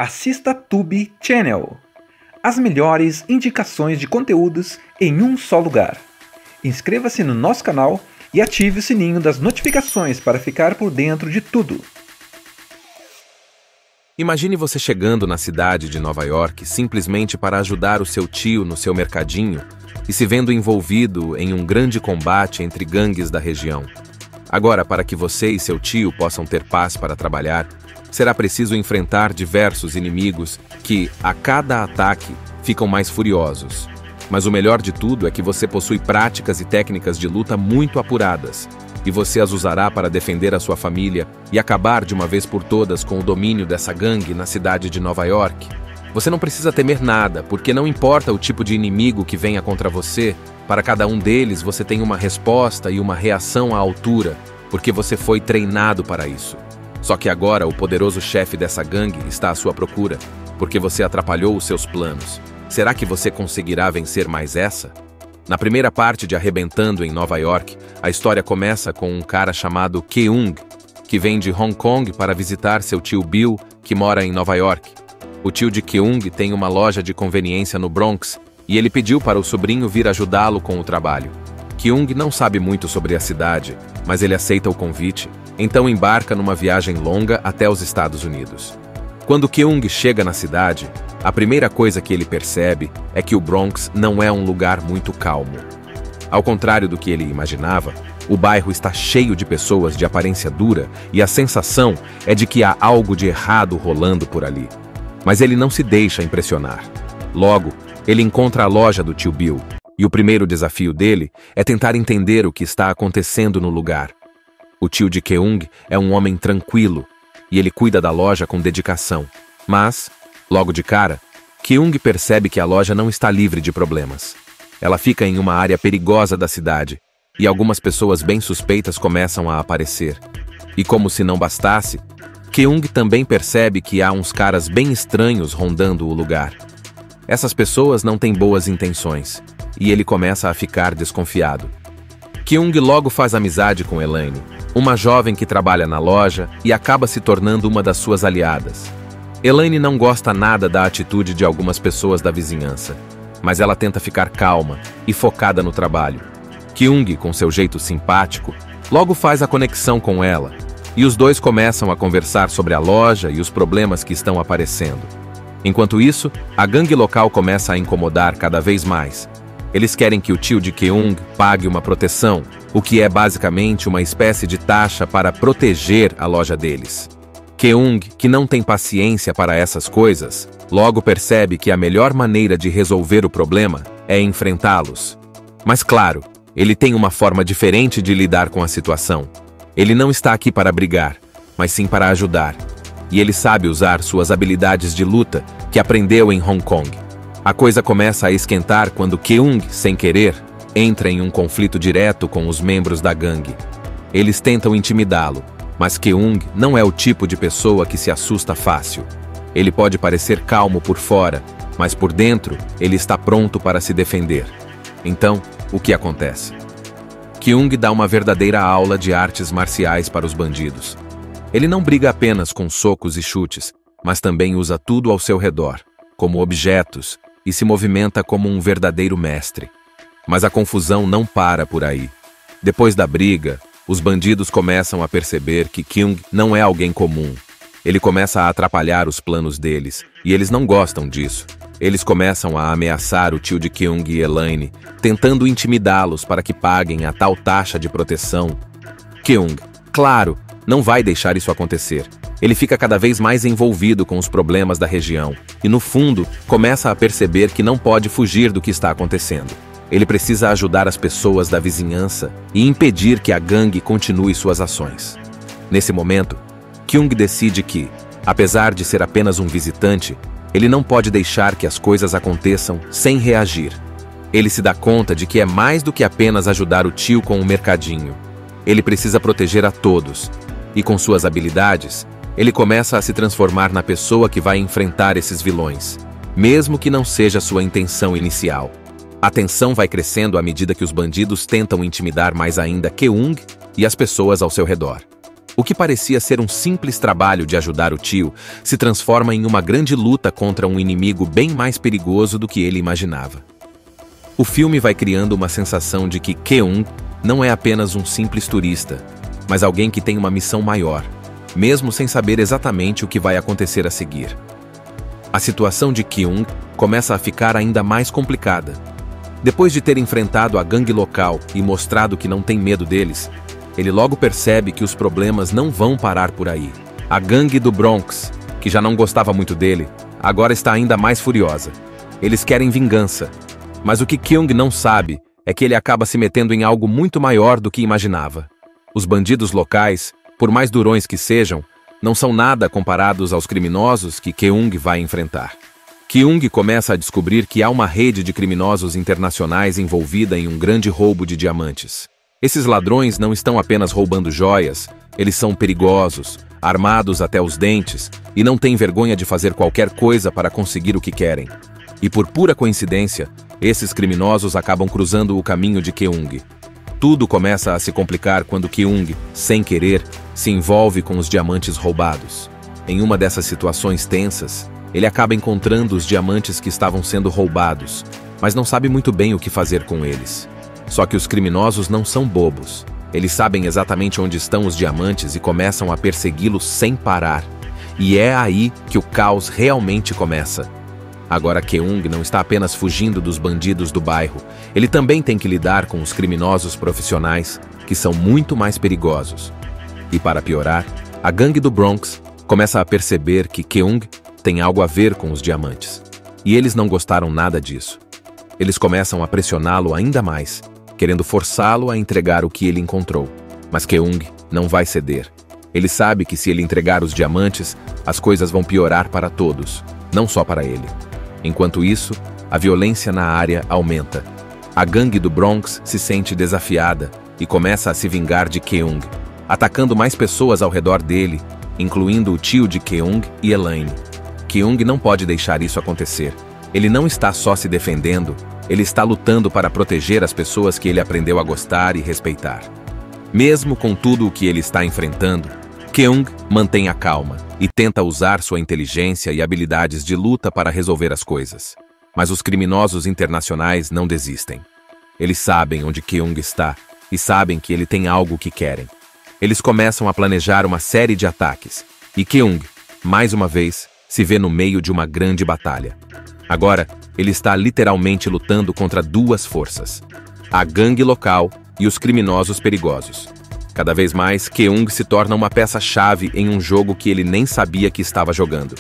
Assista Tube Channel. As melhores indicações de conteúdos em um só lugar. Inscreva-se no nosso canal e ative o sininho das notificações para ficar por dentro de tudo. Imagine você chegando na cidade de Nova York simplesmente para ajudar o seu tio no seu mercadinho e se vendo envolvido em um grande combate entre gangues da região. Agora, para que você e seu tio possam ter paz para trabalhar, será preciso enfrentar diversos inimigos que, a cada ataque, ficam mais furiosos. Mas o melhor de tudo é que você possui práticas e técnicas de luta muito apuradas, e você as usará para defender a sua família e acabar de uma vez por todas com o domínio dessa gangue na cidade de Nova York. Você não precisa temer nada, porque não importa o tipo de inimigo que venha contra você, para cada um deles você tem uma resposta e uma reação à altura, porque você foi treinado para isso. Só que agora o poderoso chefe dessa gangue está à sua procura, porque você atrapalhou os seus planos. Será que você conseguirá vencer mais essa? Na primeira parte de Arrebentando em Nova York, a história começa com um cara chamado Keung, que vem de Hong Kong para visitar seu tio Bill, que mora em Nova York. O tio de Keung tem uma loja de conveniência no Bronx, e ele pediu para o sobrinho vir ajudá-lo com o trabalho. Keung não sabe muito sobre a cidade, mas ele aceita o convite, então embarca numa viagem longa até os Estados Unidos. Quando Keung chega na cidade, a primeira coisa que ele percebe é que o Bronx não é um lugar muito calmo. Ao contrário do que ele imaginava, o bairro está cheio de pessoas de aparência dura e a sensação é de que há algo de errado rolando por ali. Mas ele não se deixa impressionar. Logo, ele encontra a loja do tio Bill, e o primeiro desafio dele é tentar entender o que está acontecendo no lugar. O tio de Keung é um homem tranquilo, e ele cuida da loja com dedicação. Mas, logo de cara, Keung percebe que a loja não está livre de problemas. Ela fica em uma área perigosa da cidade, e algumas pessoas bem suspeitas começam a aparecer. E como se não bastasse, Keung também percebe que há uns caras bem estranhos rondando o lugar. Essas pessoas não têm boas intenções, e ele começa a ficar desconfiado. Keung logo faz amizade com Elaine, uma jovem que trabalha na loja e acaba se tornando uma das suas aliadas. Elaine não gosta nada da atitude de algumas pessoas da vizinhança, mas ela tenta ficar calma e focada no trabalho. Keung, com seu jeito simpático, logo faz a conexão com ela, e os dois começam a conversar sobre a loja e os problemas que estão aparecendo. Enquanto isso, a gangue local começa a incomodar cada vez mais. Eles querem que o tio de Keung pague uma proteção, o que é basicamente uma espécie de taxa para proteger a loja deles. Keung, que não tem paciência para essas coisas, logo percebe que a melhor maneira de resolver o problema é enfrentá-los. Mas claro, ele tem uma forma diferente de lidar com a situação. Ele não está aqui para brigar, mas sim para ajudar. E ele sabe usar suas habilidades de luta que aprendeu em Hong Kong. A coisa começa a esquentar quando Keung, sem querer, entra em um conflito direto com os membros da gangue. Eles tentam intimidá-lo, mas Keung não é o tipo de pessoa que se assusta fácil. Ele pode parecer calmo por fora, mas por dentro ele está pronto para se defender. Então, o que acontece? Keung dá uma verdadeira aula de artes marciais para os bandidos. Ele não briga apenas com socos e chutes, mas também usa tudo ao seu redor, como objetos, e se movimenta como um verdadeiro mestre. Mas a confusão não para por aí. Depois da briga, os bandidos começam a perceber que Keung não é alguém comum. Ele começa a atrapalhar os planos deles, e eles não gostam disso. Eles começam a ameaçar o tio de Keung e Elaine, tentando intimidá-los para que paguem a tal taxa de proteção. Keung, claro, não vai deixar isso acontecer. Ele fica cada vez mais envolvido com os problemas da região, e no fundo, começa a perceber que não pode fugir do que está acontecendo. Ele precisa ajudar as pessoas da vizinhança e impedir que a gangue continue suas ações. Nesse momento, Keung decide que, apesar de ser apenas um visitante, ele não pode deixar que as coisas aconteçam sem reagir. Ele se dá conta de que é mais do que apenas ajudar o tio com o mercadinho. Ele precisa proteger a todos, e com suas habilidades, ele começa a se transformar na pessoa que vai enfrentar esses vilões, mesmo que não seja sua intenção inicial. A tensão vai crescendo à medida que os bandidos tentam intimidar mais ainda Keung e as pessoas ao seu redor. O que parecia ser um simples trabalho de ajudar o tio se transforma em uma grande luta contra um inimigo bem mais perigoso do que ele imaginava. O filme vai criando uma sensação de que Keung não é apenas um simples turista, mas alguém que tem uma missão maior, mesmo sem saber exatamente o que vai acontecer a seguir. A situação de Keung começa a ficar ainda mais complicada. Depois de ter enfrentado a gangue local e mostrado que não tem medo deles, ele logo percebe que os problemas não vão parar por aí. A gangue do Bronx, que já não gostava muito dele, agora está ainda mais furiosa. Eles querem vingança, mas o que Keung não sabe é que ele acaba se metendo em algo muito maior do que imaginava. Os bandidos locais, por mais durões que sejam, não são nada comparados aos criminosos que Keung vai enfrentar. Keung começa a descobrir que há uma rede de criminosos internacionais envolvida em um grande roubo de diamantes. Esses ladrões não estão apenas roubando joias, eles são perigosos, armados até os dentes e não têm vergonha de fazer qualquer coisa para conseguir o que querem. E por pura coincidência, esses criminosos acabam cruzando o caminho de Keung. Tudo começa a se complicar quando Keung, sem querer, se envolve com os diamantes roubados. Em uma dessas situações tensas, ele acaba encontrando os diamantes que estavam sendo roubados, mas não sabe muito bem o que fazer com eles. Só que os criminosos não são bobos. Eles sabem exatamente onde estão os diamantes e começam a persegui-los sem parar. E é aí que o caos realmente começa. Agora Keung não está apenas fugindo dos bandidos do bairro, ele também tem que lidar com os criminosos profissionais, que são muito mais perigosos. E para piorar, a gangue do Bronx começa a perceber que Keung tem algo a ver com os diamantes. E eles não gostaram nada disso. Eles começam a pressioná-lo ainda mais, querendo forçá-lo a entregar o que ele encontrou. Mas Keung não vai ceder. Ele sabe que se ele entregar os diamantes, as coisas vão piorar para todos, não só para ele. Enquanto isso, a violência na área aumenta. A gangue do Bronx se sente desafiada e começa a se vingar de Keung, atacando mais pessoas ao redor dele, incluindo o tio de Keung e Elaine. Keung não pode deixar isso acontecer. Ele não está só se defendendo, ele está lutando para proteger as pessoas que ele aprendeu a gostar e respeitar. Mesmo com tudo o que ele está enfrentando, Keung mantém a calma e tenta usar sua inteligência e habilidades de luta para resolver as coisas. Mas os criminosos internacionais não desistem. Eles sabem onde Keung está e sabem que ele tem algo que querem. Eles começam a planejar uma série de ataques e Keung, mais uma vez, se vê no meio de uma grande batalha. Agora, ele está literalmente lutando contra duas forças: a gangue local e os criminosos perigosos. Cada vez mais, Keung se torna uma peça-chave em um jogo que ele nem sabia que estava jogando.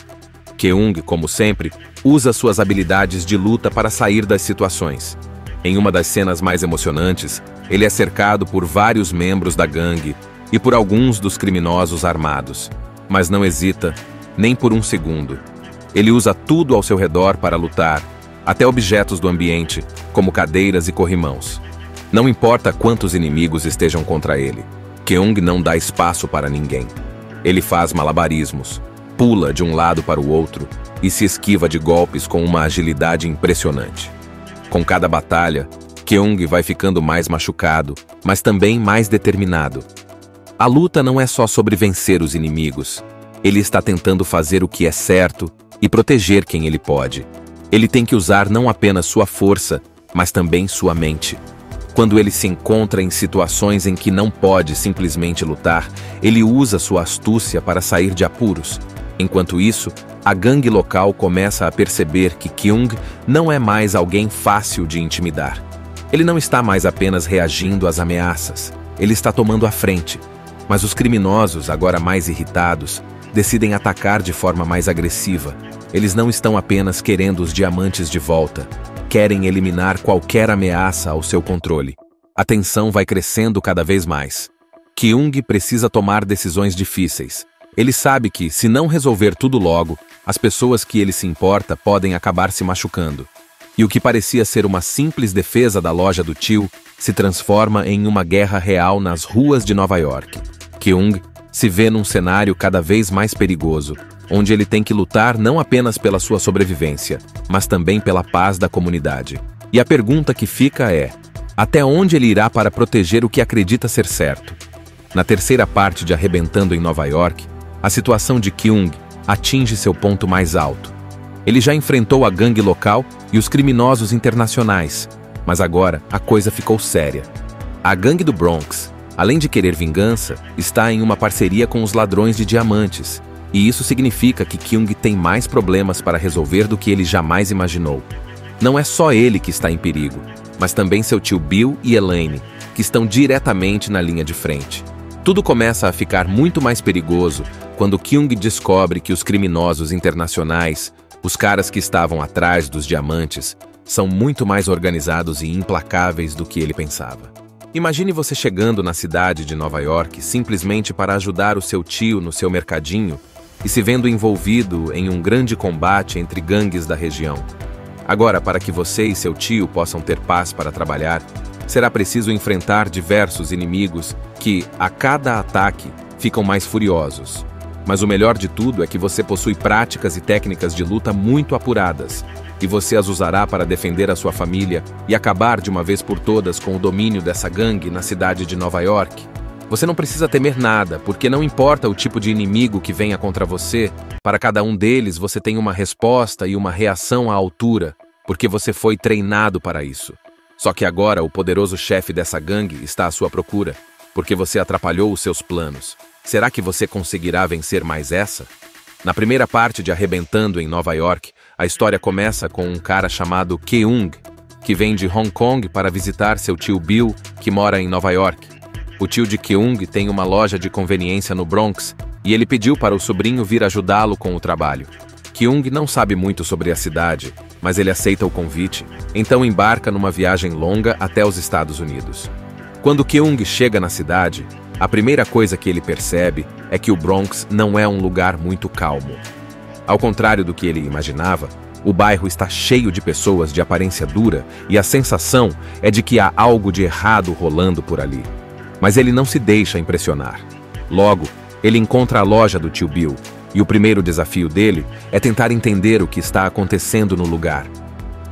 Keung, como sempre, usa suas habilidades de luta para sair das situações. Em uma das cenas mais emocionantes, ele é cercado por vários membros da gangue e por alguns dos criminosos armados, mas não hesita nem por um segundo. Ele usa tudo ao seu redor para lutar, até objetos do ambiente, como cadeiras e corrimãos. Não importa quantos inimigos estejam contra ele, Keung não dá espaço para ninguém. Ele faz malabarismos, pula de um lado para o outro e se esquiva de golpes com uma agilidade impressionante. Com cada batalha, Keung vai ficando mais machucado, mas também mais determinado. A luta não é só sobre vencer os inimigos. Ele está tentando fazer o que é certo e proteger quem ele pode. Ele tem que usar não apenas sua força, mas também sua mente. Quando ele se encontra em situações em que não pode simplesmente lutar, ele usa sua astúcia para sair de apuros. Enquanto isso, a gangue local começa a perceber que Keung não é mais alguém fácil de intimidar. Ele não está mais apenas reagindo às ameaças, ele está tomando a frente. Mas os criminosos, agora mais irritados, decidem atacar de forma mais agressiva. Eles não estão apenas querendo os diamantes de volta, querem eliminar qualquer ameaça ao seu controle. A tensão vai crescendo cada vez mais. Keung precisa tomar decisões difíceis. Ele sabe que, se não resolver tudo logo, as pessoas que ele se importa podem acabar se machucando. E o que parecia ser uma simples defesa da loja do tio se transforma em uma guerra real nas ruas de Nova York. Keung se vê num cenário cada vez mais perigoso, onde ele tem que lutar não apenas pela sua sobrevivência, mas também pela paz da comunidade. E a pergunta que fica é: até onde ele irá para proteger o que acredita ser certo? Na terceira parte de Arrebentando em Nova York, a situação de Kyung atinge seu ponto mais alto. Ele já enfrentou a gangue local e os criminosos internacionais, mas agora a coisa ficou séria. A gangue do Bronx, além de querer vingança, está em uma parceria com os ladrões de diamantes, e isso significa que Kyung tem mais problemas para resolver do que ele jamais imaginou. Não é só ele que está em perigo, mas também seu tio Bill e Elaine, que estão diretamente na linha de frente. Tudo começa a ficar muito mais perigoso quando Kyung descobre que os criminosos internacionais, os caras que estavam atrás dos diamantes, são muito mais organizados e implacáveis do que ele pensava. Imagine você chegando na cidade de Nova York simplesmente para ajudar o seu tio no seu mercadinho e se vendo envolvido em um grande combate entre gangues da região. Agora, para que você e seu tio possam ter paz para trabalhar, será preciso enfrentar diversos inimigos que, a cada ataque, ficam mais furiosos. Mas o melhor de tudo é que você possui práticas e técnicas de luta muito apuradas, e você as usará para defender a sua família e acabar de uma vez por todas com o domínio dessa gangue na cidade de Nova York. Você não precisa temer nada, porque não importa o tipo de inimigo que venha contra você, para cada um deles você tem uma resposta e uma reação à altura, porque você foi treinado para isso. Só que agora o poderoso chefe dessa gangue está à sua procura, porque você atrapalhou os seus planos. Será que você conseguirá vencer mais essa? Na primeira parte de Arrebentando em Nova York, a história começa com um cara chamado Kyung, que vem de Hong Kong para visitar seu tio Bill, que mora em Nova York. O tio de Kyung tem uma loja de conveniência no Bronx e ele pediu para o sobrinho vir ajudá-lo com o trabalho. Kyung não sabe muito sobre a cidade, mas ele aceita o convite, então embarca numa viagem longa até os Estados Unidos. Quando Kyung chega na cidade, a primeira coisa que ele percebe é que o Bronx não é um lugar muito calmo. Ao contrário do que ele imaginava, o bairro está cheio de pessoas de aparência dura e a sensação é de que há algo de errado rolando por ali. Mas ele não se deixa impressionar. Logo, ele encontra a loja do tio Bill, e o primeiro desafio dele é tentar entender o que está acontecendo no lugar.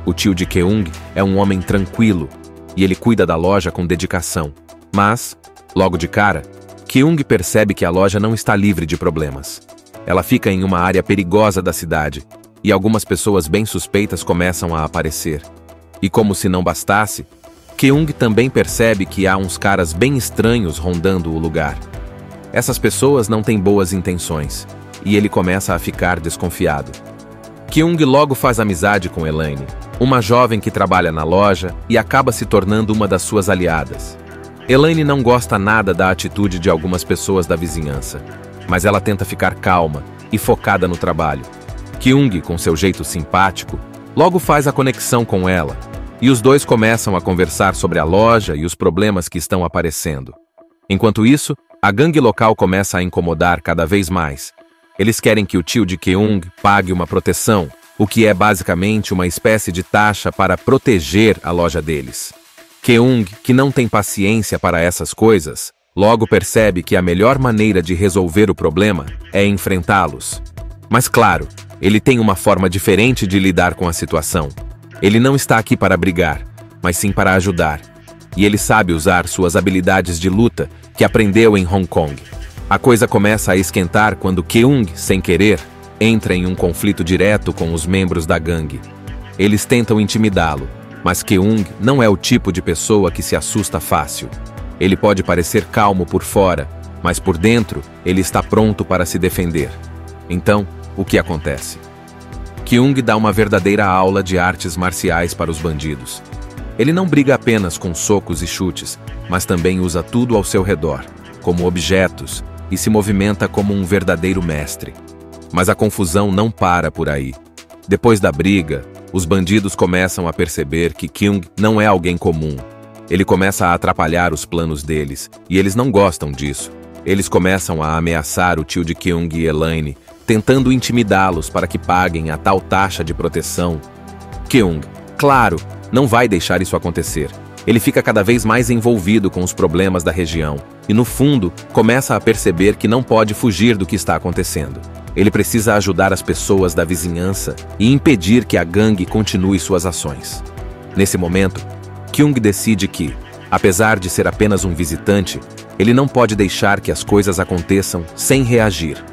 O tio de Kyung é um homem tranquilo, e ele cuida da loja com dedicação. Mas, logo de cara, Kyung percebe que a loja não está livre de problemas. Ela fica em uma área perigosa da cidade, e algumas pessoas bem suspeitas começam a aparecer. E como se não bastasse, Kyung também percebe que há uns caras bem estranhos rondando o lugar. Essas pessoas não têm boas intenções, e ele começa a ficar desconfiado. Kyung logo faz amizade com Elaine, uma jovem que trabalha na loja e acaba se tornando uma das suas aliadas. Elaine não gosta nada da atitude de algumas pessoas da vizinhança, mas ela tenta ficar calma e focada no trabalho. Kyung, com seu jeito simpático, logo faz a conexão com ela, e os dois começam a conversar sobre a loja e os problemas que estão aparecendo. Enquanto isso, a gangue local começa a incomodar cada vez mais. Eles querem que o tio de Kyung pague uma proteção, o que é basicamente uma espécie de taxa para proteger a loja deles. Kyung, que não tem paciência para essas coisas, logo percebe que a melhor maneira de resolver o problema é enfrentá-los. Mas claro, ele tem uma forma diferente de lidar com a situação. Ele não está aqui para brigar, mas sim para ajudar. E ele sabe usar suas habilidades de luta que aprendeu em Hong Kong. A coisa começa a esquentar quando Kyung, sem querer, entra em um conflito direto com os membros da gangue. Eles tentam intimidá-lo, mas Kyung não é o tipo de pessoa que se assusta fácil. Ele pode parecer calmo por fora, mas por dentro ele está pronto para se defender. Então, o que acontece? Kyung dá uma verdadeira aula de artes marciais para os bandidos. Ele não briga apenas com socos e chutes, mas também usa tudo ao seu redor, como objetos, e se movimenta como um verdadeiro mestre. Mas a confusão não para por aí. Depois da briga, os bandidos começam a perceber que Kyung não é alguém comum. Ele começa a atrapalhar os planos deles, e eles não gostam disso. Eles começam a ameaçar o tio de Kyung e Elaine, tentando intimidá-los para que paguem a tal taxa de proteção. Kyung, claro, não vai deixar isso acontecer. Ele fica cada vez mais envolvido com os problemas da região e, no fundo, começa a perceber que não pode fugir do que está acontecendo. Ele precisa ajudar as pessoas da vizinhança e impedir que a gangue continue suas ações. Nesse momento, Kyung decide que, apesar de ser apenas um visitante, Ele não pode deixar que as coisas aconteçam sem reagir.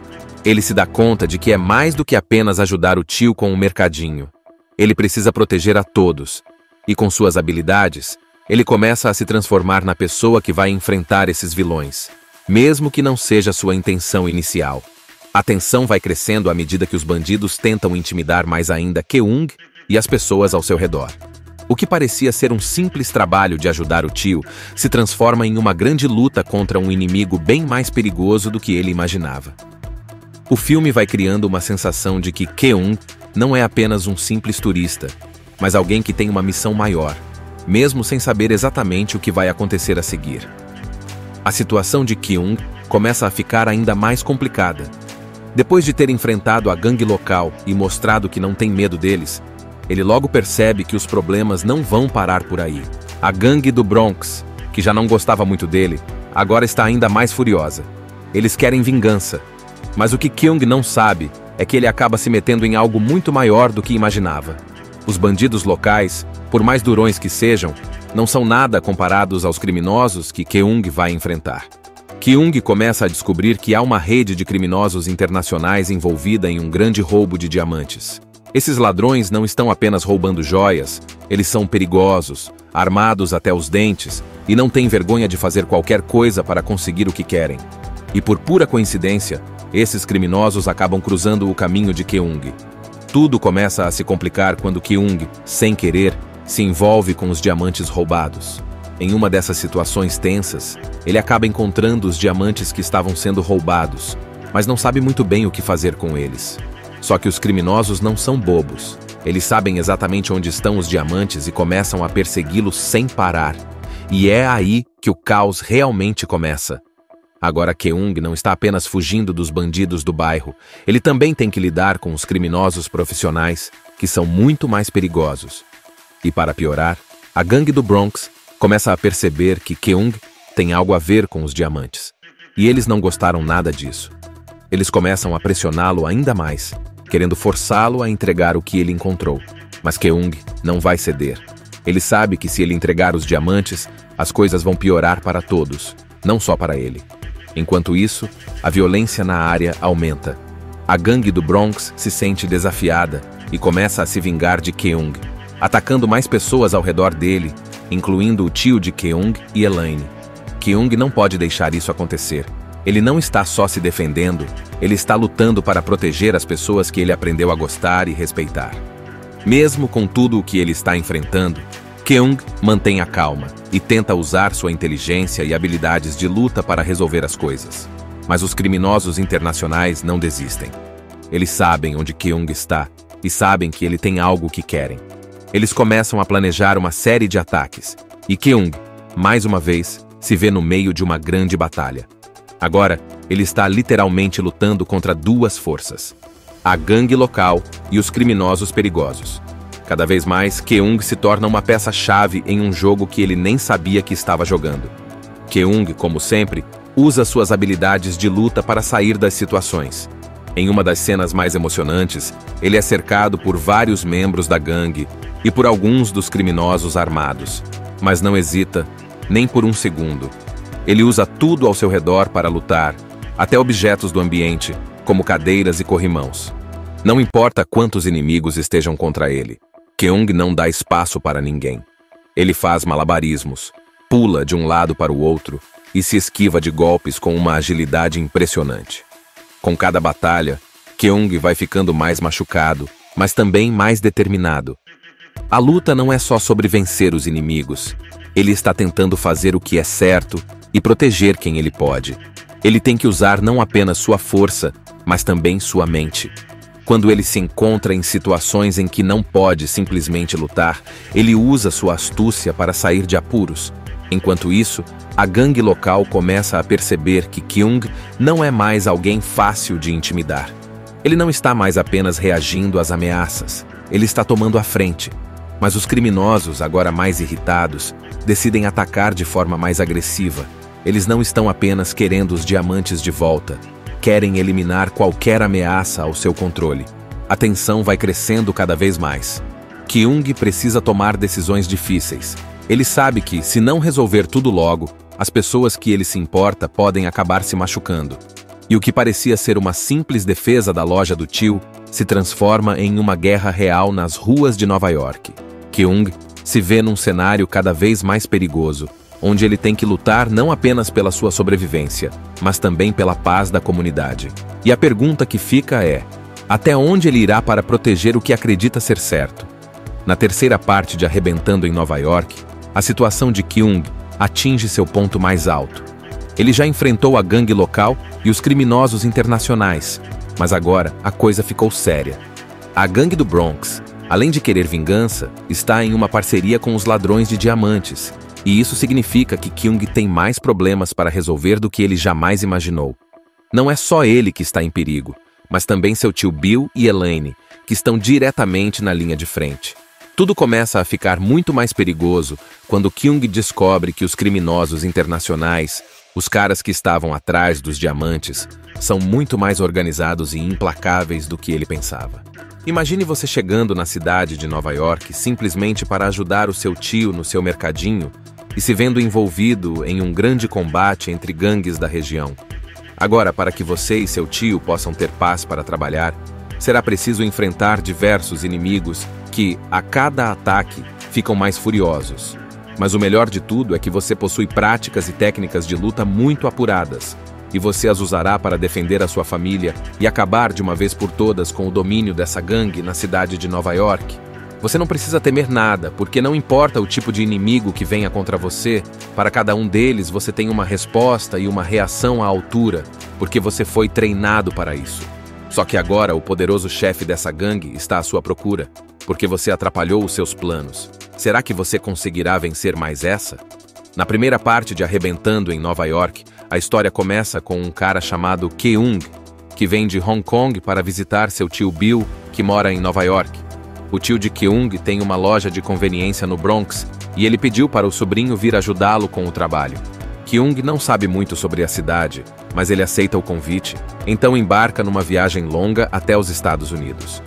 Ele se dá conta de que é mais do que apenas ajudar o tio com o mercadinho. Ele precisa proteger a todos. E com suas habilidades, ele começa a se transformar na pessoa que vai enfrentar esses vilões, mesmo que não seja sua intenção inicial. A tensão vai crescendo à medida que os bandidos tentam intimidar mais ainda Keung e as pessoas ao seu redor. O que parecia ser um simples trabalho de ajudar o tio se transforma em uma grande luta contra um inimigo bem mais perigoso do que ele imaginava. O filme vai criando uma sensação de que Keung não é apenas um simples turista, mas alguém que tem uma missão maior, mesmo sem saber exatamente o que vai acontecer a seguir. A situação de Keung começa a ficar ainda mais complicada. Depois de ter enfrentado a gangue local e mostrado que não tem medo deles, ele logo percebe que os problemas não vão parar por aí. A gangue do Bronx, que já não gostava muito dele, agora está ainda mais furiosa. Eles querem vingança. Mas o que Keung não sabe é que ele acaba se metendo em algo muito maior do que imaginava. Os bandidos locais, por mais durões que sejam, não são nada comparados aos criminosos que Keung vai enfrentar. Keung começa a descobrir que há uma rede de criminosos internacionais envolvida em um grande roubo de diamantes. Esses ladrões não estão apenas roubando joias, eles são perigosos, armados até os dentes e não têm vergonha de fazer qualquer coisa para conseguir o que querem. E por pura coincidência, esses criminosos acabam cruzando o caminho de Keung. Tudo começa a se complicar quando Keung, sem querer, se envolve com os diamantes roubados. Em uma dessas situações tensas, ele acaba encontrando os diamantes que estavam sendo roubados, mas não sabe muito bem o que fazer com eles. Só que os criminosos não são bobos. Eles sabem exatamente onde estão os diamantes e começam a persegui-los sem parar. E é aí que o caos realmente começa. Agora Keung não está apenas fugindo dos bandidos do bairro, ele também tem que lidar com os criminosos profissionais, que são muito mais perigosos. E para piorar, a gangue do Bronx começa a perceber que Keung tem algo a ver com os diamantes. E eles não gostaram nada disso. Eles começam a pressioná-lo ainda mais, querendo forçá-lo a entregar o que ele encontrou. Mas Keung não vai ceder. Ele sabe que se ele entregar os diamantes, as coisas vão piorar para todos, não só para ele. Enquanto isso, a violência na área aumenta. A gangue do Bronx se sente desafiada e começa a se vingar de Keung, atacando mais pessoas ao redor dele, incluindo o tio de Keung e Elaine. Keung não pode deixar isso acontecer. Ele não está só se defendendo, ele está lutando para proteger as pessoas que ele aprendeu a gostar e respeitar. Mesmo com tudo o que ele está enfrentando, Keung mantém a calma e tenta usar sua inteligência e habilidades de luta para resolver as coisas. Mas os criminosos internacionais não desistem. Eles sabem onde Keung está e sabem que ele tem algo que querem. Eles começam a planejar uma série de ataques e Keung, mais uma vez, se vê no meio de uma grande batalha. Agora, ele está literalmente lutando contra duas forças: a gangue local e os criminosos perigosos. Cada vez mais, Keung se torna uma peça-chave em um jogo que ele nem sabia que estava jogando. Keung, como sempre, usa suas habilidades de luta para sair das situações. Em uma das cenas mais emocionantes, ele é cercado por vários membros da gangue e por alguns dos criminosos armados, mas não hesita nem por um segundo. Ele usa tudo ao seu redor para lutar, até objetos do ambiente, como cadeiras e corrimãos. Não importa quantos inimigos estejam contra ele, Keung não dá espaço para ninguém. Ele faz malabarismos, pula de um lado para o outro e se esquiva de golpes com uma agilidade impressionante. Com cada batalha, Keung vai ficando mais machucado, mas também mais determinado. A luta não é só sobre vencer os inimigos. Ele está tentando fazer o que é certo e proteger quem ele pode. Ele tem que usar não apenas sua força, mas também sua mente. Quando ele se encontra em situações em que não pode simplesmente lutar, ele usa sua astúcia para sair de apuros. Enquanto isso, a gangue local começa a perceber que Keung não é mais alguém fácil de intimidar. Ele não está mais apenas reagindo às ameaças, ele está tomando a frente. Mas os criminosos, agora mais irritados, decidem atacar de forma mais agressiva. Eles não estão apenas querendo os diamantes de volta, querem eliminar qualquer ameaça ao seu controle. A tensão vai crescendo cada vez mais. Keung precisa tomar decisões difíceis. Ele sabe que, se não resolver tudo logo, as pessoas que ele se importa podem acabar se machucando. E o que parecia ser uma simples defesa da loja do tio se transforma em uma guerra real nas ruas de Nova York. Kyung se vê num cenário cada vez mais perigoso, onde ele tem que lutar não apenas pela sua sobrevivência, mas também pela paz da comunidade. E a pergunta que fica é: até onde ele irá para proteger o que acredita ser certo? Na terceira parte de Arrebentando em Nova York, a situação de Kyung atinge seu ponto mais alto. Ele já enfrentou a gangue local e os criminosos internacionais, mas agora a coisa ficou séria. A gangue do Bronx, além de querer vingança, está em uma parceria com os ladrões de diamantes, e isso significa que Kyung tem mais problemas para resolver do que ele jamais imaginou. Não é só ele que está em perigo, mas também seu tio Bill e Elaine, que estão diretamente na linha de frente. Tudo começa a ficar muito mais perigoso quando Kyung descobre que os criminosos internacionais, os caras que estavam atrás dos diamantes, são muito mais organizados e implacáveis do que ele pensava. Imagine você chegando na cidade de Nova York simplesmente para ajudar o seu tio no seu mercadinho e se vendo envolvido em um grande combate entre gangues da região. Agora, para que você e seu tio possam ter paz para trabalhar, será preciso enfrentar diversos inimigos que, a cada ataque, ficam mais furiosos. Mas o melhor de tudo é que você possui práticas e técnicas de luta muito apuradas, e você as usará para defender a sua família e acabar de uma vez por todas com o domínio dessa gangue na cidade de Nova York. Você não precisa temer nada, porque não importa o tipo de inimigo que venha contra você, para cada um deles você tem uma resposta e uma reação à altura, porque você foi treinado para isso. Só que agora o poderoso chefe dessa gangue está à sua procura, porque você atrapalhou os seus planos. Será que você conseguirá vencer mais essa? Na primeira parte de Arrebentando em Nova York, a história começa com um cara chamado Kyung, que vem de Hong Kong para visitar seu tio Bill, que mora em Nova York. O tio de Kyung tem uma loja de conveniência no Bronx e ele pediu para o sobrinho vir ajudá-lo com o trabalho. Kyung não sabe muito sobre a cidade, mas ele aceita o convite, então embarca numa viagem longa até os Estados Unidos.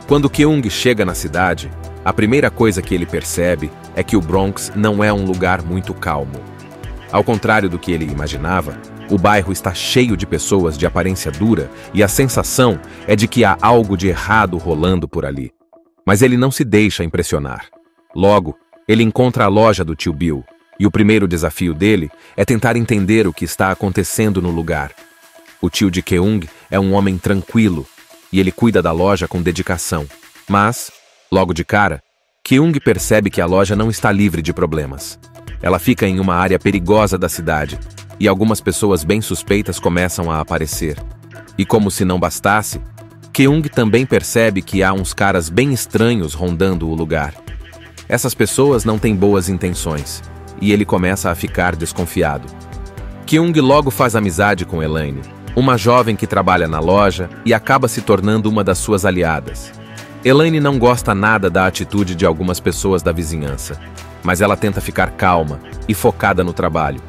Quando Kyung chega na cidade, a primeira coisa que ele percebe é que o Bronx não é um lugar muito calmo. Ao contrário do que ele imaginava, o bairro está cheio de pessoas de aparência dura e a sensação é de que há algo de errado rolando por ali. Mas ele não se deixa impressionar. Logo, ele encontra a loja do tio Bill, e o primeiro desafio dele é tentar entender o que está acontecendo no lugar. O tio de Kyung é um homem tranquilo, e ele cuida da loja com dedicação. Mas, logo de cara, Kyung percebe que a loja não está livre de problemas. Ela fica em uma área perigosa da cidade, e algumas pessoas bem suspeitas começam a aparecer. E como se não bastasse, Kyung também percebe que há uns caras bem estranhos rondando o lugar. Essas pessoas não têm boas intenções, e ele começa a ficar desconfiado. Kyung logo faz amizade com Elaine, uma jovem que trabalha na loja e acaba se tornando uma das suas aliadas. Elaine não gosta nada da atitude de algumas pessoas da vizinhança, mas ela tenta ficar calma e focada no trabalho.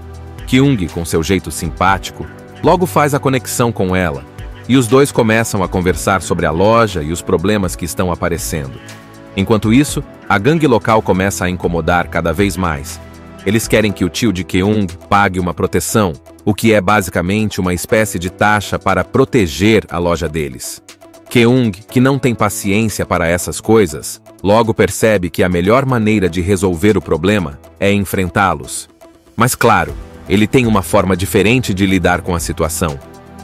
Kyung, com seu jeito simpático, logo faz a conexão com ela, e os dois começam a conversar sobre a loja e os problemas que estão aparecendo. Enquanto isso, a gangue local começa a incomodar cada vez mais. Eles querem que o tio de Kyung pague uma proteção, o que é basicamente uma espécie de taxa para proteger a loja deles. Kyung, que não tem paciência para essas coisas, logo percebe que a melhor maneira de resolver o problema é enfrentá-los. Mas claro, ele tem uma forma diferente de lidar com a situação.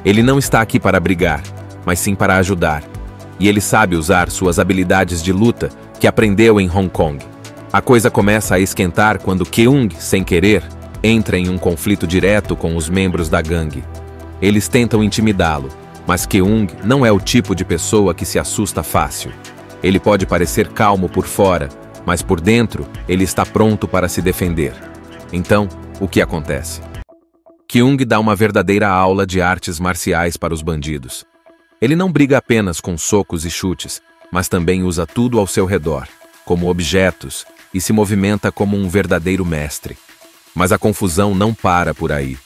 Ele não está aqui para brigar, mas sim para ajudar. E ele sabe usar suas habilidades de luta que aprendeu em Hong Kong. A coisa começa a esquentar quando Kyung, sem querer, entra em um conflito direto com os membros da gangue. Eles tentam intimidá-lo, mas Kyung não é o tipo de pessoa que se assusta fácil. Ele pode parecer calmo por fora, mas por dentro ele está pronto para se defender. Então, o que acontece? Kyung dá uma verdadeira aula de artes marciais para os bandidos. Ele não briga apenas com socos e chutes, mas também usa tudo ao seu redor, como objetos, e se movimenta como um verdadeiro mestre. Mas a confusão não para por aí.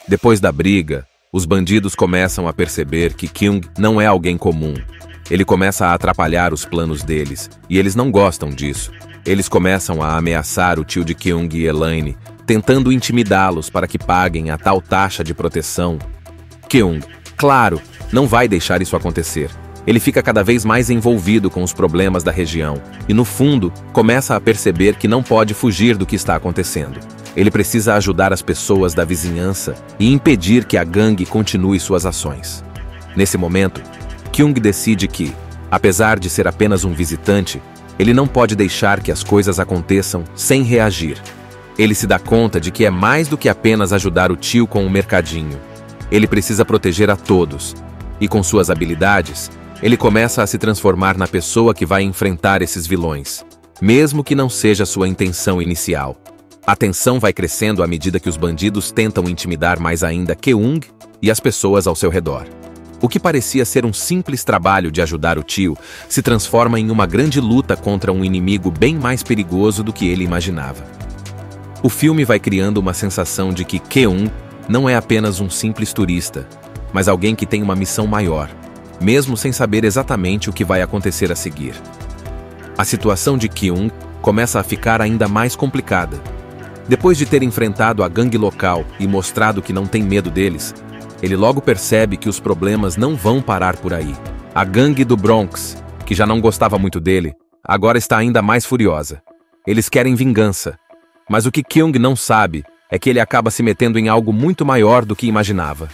Depois da briga, os bandidos começam a perceber que Kyung não é alguém comum. Ele começa a atrapalhar os planos deles, e eles não gostam disso. Eles começam a ameaçar o tio de Kyung e Elaine, tentando intimidá-los para que paguem a tal taxa de proteção. Keung, claro, não vai deixar isso acontecer. Ele fica cada vez mais envolvido com os problemas da região e, no fundo, começa a perceber que não pode fugir do que está acontecendo. Ele precisa ajudar as pessoas da vizinhança e impedir que a gangue continue suas ações. Nesse momento, Keung decide que, apesar de ser apenas um visitante, ele não pode deixar que as coisas aconteçam sem reagir. Ele se dá conta de que é mais do que apenas ajudar o tio com o mercadinho. Ele precisa proteger a todos. E com suas habilidades, ele começa a se transformar na pessoa que vai enfrentar esses vilões, mesmo que não seja sua intenção inicial. A tensão vai crescendo à medida que os bandidos tentam intimidar mais ainda Keung e as pessoas ao seu redor. O que parecia ser um simples trabalho de ajudar o tio se transforma em uma grande luta contra um inimigo bem mais perigoso do que ele imaginava. O filme vai criando uma sensação de que Keung não é apenas um simples turista, mas alguém que tem uma missão maior, mesmo sem saber exatamente o que vai acontecer a seguir. A situação de Keung começa a ficar ainda mais complicada. Depois de ter enfrentado a gangue local e mostrado que não tem medo deles, ele logo percebe que os problemas não vão parar por aí. A gangue do Bronx, que já não gostava muito dele, agora está ainda mais furiosa. Eles querem vingança. Mas o que Keung não sabe é que ele acaba se metendo em algo muito maior do que imaginava.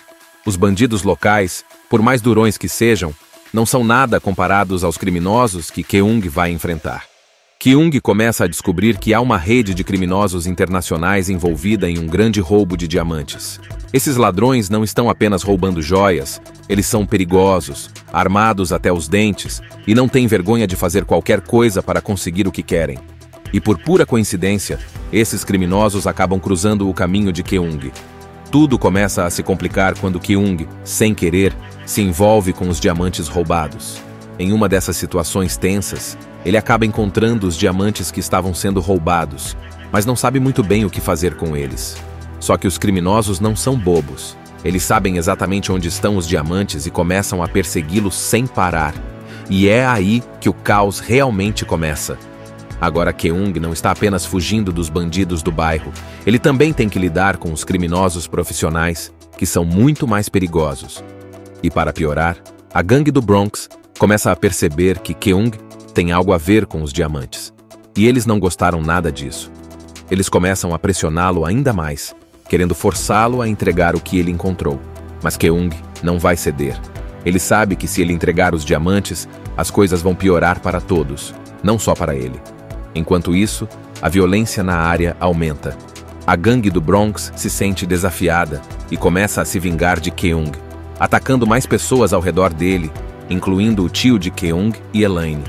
Os bandidos locais, por mais durões que sejam, não são nada comparados aos criminosos que Keung vai enfrentar. Keung começa a descobrir que há uma rede de criminosos internacionais envolvida em um grande roubo de diamantes. Esses ladrões não estão apenas roubando joias, eles são perigosos, armados até os dentes e não têm vergonha de fazer qualquer coisa para conseguir o que querem. E por pura coincidência, esses criminosos acabam cruzando o caminho de Keung. Tudo começa a se complicar quando Keung, sem querer, se envolve com os diamantes roubados. Em uma dessas situações tensas, ele acaba encontrando os diamantes que estavam sendo roubados, mas não sabe muito bem o que fazer com eles. Só que os criminosos não são bobos. Eles sabem exatamente onde estão os diamantes e começam a persegui-los sem parar. E é aí que o caos realmente começa. Agora Keung não está apenas fugindo dos bandidos do bairro, ele também tem que lidar com os criminosos profissionais, que são muito mais perigosos. E para piorar, a gangue do Bronx começa a perceber que Keung tem algo a ver com os diamantes. E eles não gostaram nada disso. Eles começam a pressioná-lo ainda mais, querendo forçá-lo a entregar o que ele encontrou. Mas Keung não vai ceder. Ele sabe que se ele entregar os diamantes, as coisas vão piorar para todos, não só para ele. Enquanto isso, a violência na área aumenta. A gangue do Bronx se sente desafiada e começa a se vingar de Keung, atacando mais pessoas ao redor dele, incluindo o tio de Keung e Elaine.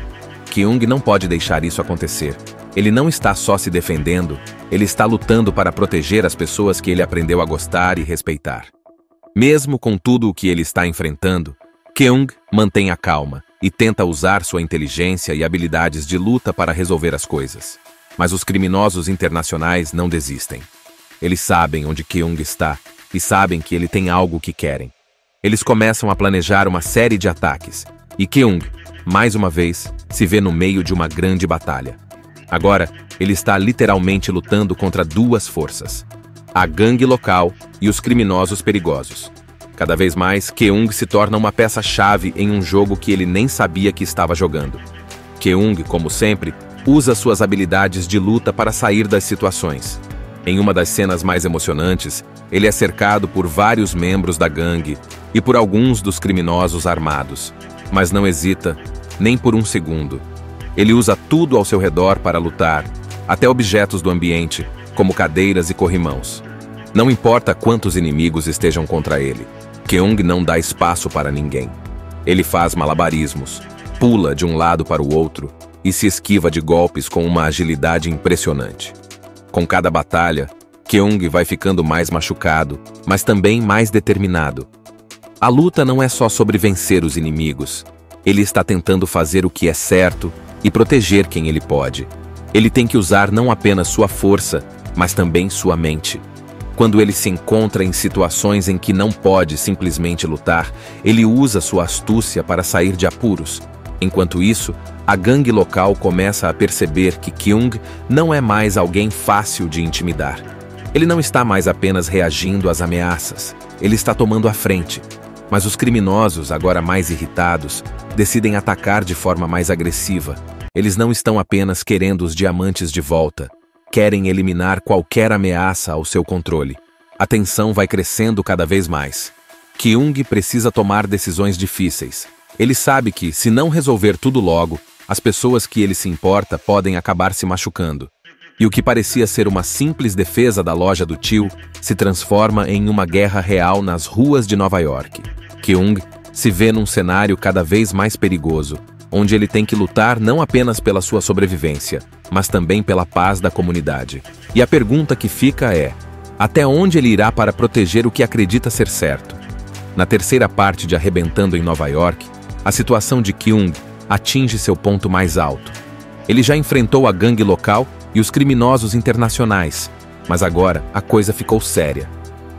Keung não pode deixar isso acontecer. Ele não está só se defendendo, ele está lutando para proteger as pessoas que ele aprendeu a gostar e respeitar. Mesmo com tudo o que ele está enfrentando, Keung mantém a calma e tenta usar sua inteligência e habilidades de luta para resolver as coisas. Mas os criminosos internacionais não desistem. Eles sabem onde Keung está e sabem que ele tem algo que querem. Eles começam a planejar uma série de ataques, e Keung, mais uma vez, se vê no meio de uma grande batalha. Agora, ele está literalmente lutando contra duas forças: a gangue local e os criminosos perigosos. Cada vez mais, Keung se torna uma peça-chave em um jogo que ele nem sabia que estava jogando. Keung, como sempre, usa suas habilidades de luta para sair das situações. Em uma das cenas mais emocionantes, ele é cercado por vários membros da gangue e por alguns dos criminosos armados, mas não hesita nem por um segundo. Ele usa tudo ao seu redor para lutar, até objetos do ambiente, como cadeiras e corrimãos. Não importa quantos inimigos estejam contra ele, Keung não dá espaço para ninguém. Ele faz malabarismos, pula de um lado para o outro e se esquiva de golpes com uma agilidade impressionante. Com cada batalha, Keung vai ficando mais machucado, mas também mais determinado. A luta não é só sobre vencer os inimigos. Ele está tentando fazer o que é certo e proteger quem ele pode. Ele tem que usar não apenas sua força, mas também sua mente. Quando ele se encontra em situações em que não pode simplesmente lutar, ele usa sua astúcia para sair de apuros. Enquanto isso, a gangue local começa a perceber que Keung não é mais alguém fácil de intimidar. Ele não está mais apenas reagindo às ameaças, ele está tomando a frente. Mas os criminosos, agora mais irritados, decidem atacar de forma mais agressiva. Eles não estão apenas querendo os diamantes de volta, querem eliminar qualquer ameaça ao seu controle. A tensão vai crescendo cada vez mais. Kyung precisa tomar decisões difíceis. Ele sabe que, se não resolver tudo logo, as pessoas que ele se importa podem acabar se machucando. E o que parecia ser uma simples defesa da loja do tio se transforma em uma guerra real nas ruas de Nova York. Kyung se vê num cenário cada vez mais perigoso, onde ele tem que lutar não apenas pela sua sobrevivência, mas também pela paz da comunidade. E a pergunta que fica é: até onde ele irá para proteger o que acredita ser certo? Na terceira parte de Arrebentando em Nova York, a situação de Kyung atinge seu ponto mais alto. Ele já enfrentou a gangue local e os criminosos internacionais, mas agora a coisa ficou séria.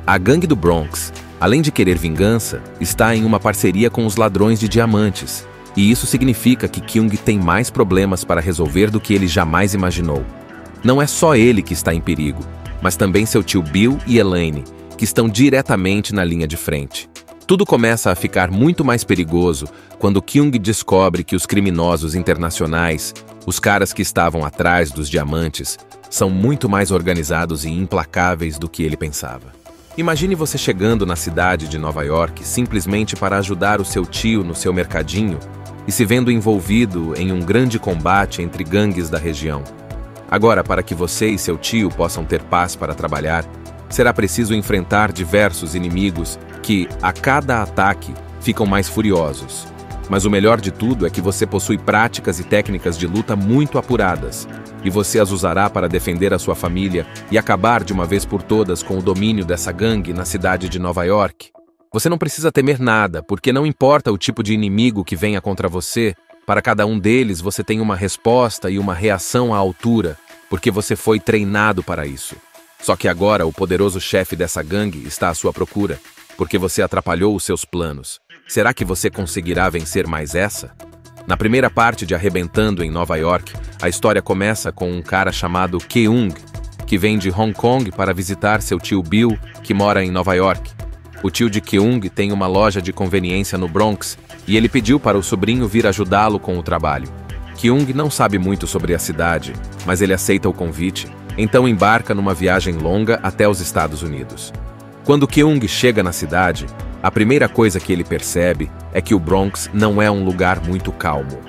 A gangue do Bronx, além de querer vingança, está em uma parceria com os ladrões de diamantes, e isso significa que Kyung tem mais problemas para resolver do que ele jamais imaginou. Não é só ele que está em perigo, mas também seu tio Bill e Elaine, que estão diretamente na linha de frente. Tudo começa a ficar muito mais perigoso quando Kyung descobre que os criminosos internacionais, os caras que estavam atrás dos diamantes, são muito mais organizados e implacáveis do que ele pensava. Imagine você chegando na cidade de Nova York simplesmente para ajudar o seu tio no seu mercadinho e se vendo envolvido em um grande combate entre gangues da região. Agora, para que você e seu tio possam ter paz para trabalhar, será preciso enfrentar diversos inimigos que, a cada ataque, ficam mais furiosos. Mas o melhor de tudo é que você possui práticas e técnicas de luta muito apuradas, e você as usará para defender a sua família e acabar de uma vez por todas com o domínio dessa gangue na cidade de Nova York. Você não precisa temer nada, porque não importa o tipo de inimigo que venha contra você, para cada um deles você tem uma resposta e uma reação à altura, porque você foi treinado para isso. Só que agora o poderoso chefe dessa gangue está à sua procura, porque você atrapalhou os seus planos. Será que você conseguirá vencer mais essa? Na primeira parte de Arrebentando em Nova York, a história começa com um cara chamado Kyung, que vem de Hong Kong para visitar seu tio Bill, que mora em Nova York. O tio de Kyung tem uma loja de conveniência no Bronx e ele pediu para o sobrinho vir ajudá-lo com o trabalho. Kyung não sabe muito sobre a cidade, mas ele aceita o convite, então embarca numa viagem longa até os Estados Unidos. Quando Kyung chega na cidade, a primeira coisa que ele percebe é que o Bronx não é um lugar muito calmo.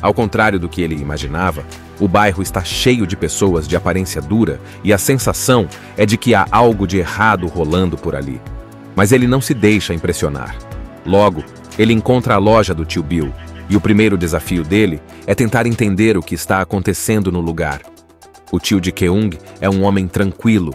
Ao contrário do que ele imaginava, o bairro está cheio de pessoas de aparência dura e a sensação é de que há algo de errado rolando por ali. Mas ele não se deixa impressionar. Logo, ele encontra a loja do tio Bill, e o primeiro desafio dele é tentar entender o que está acontecendo no lugar. O tio de Kyung é um homem tranquilo,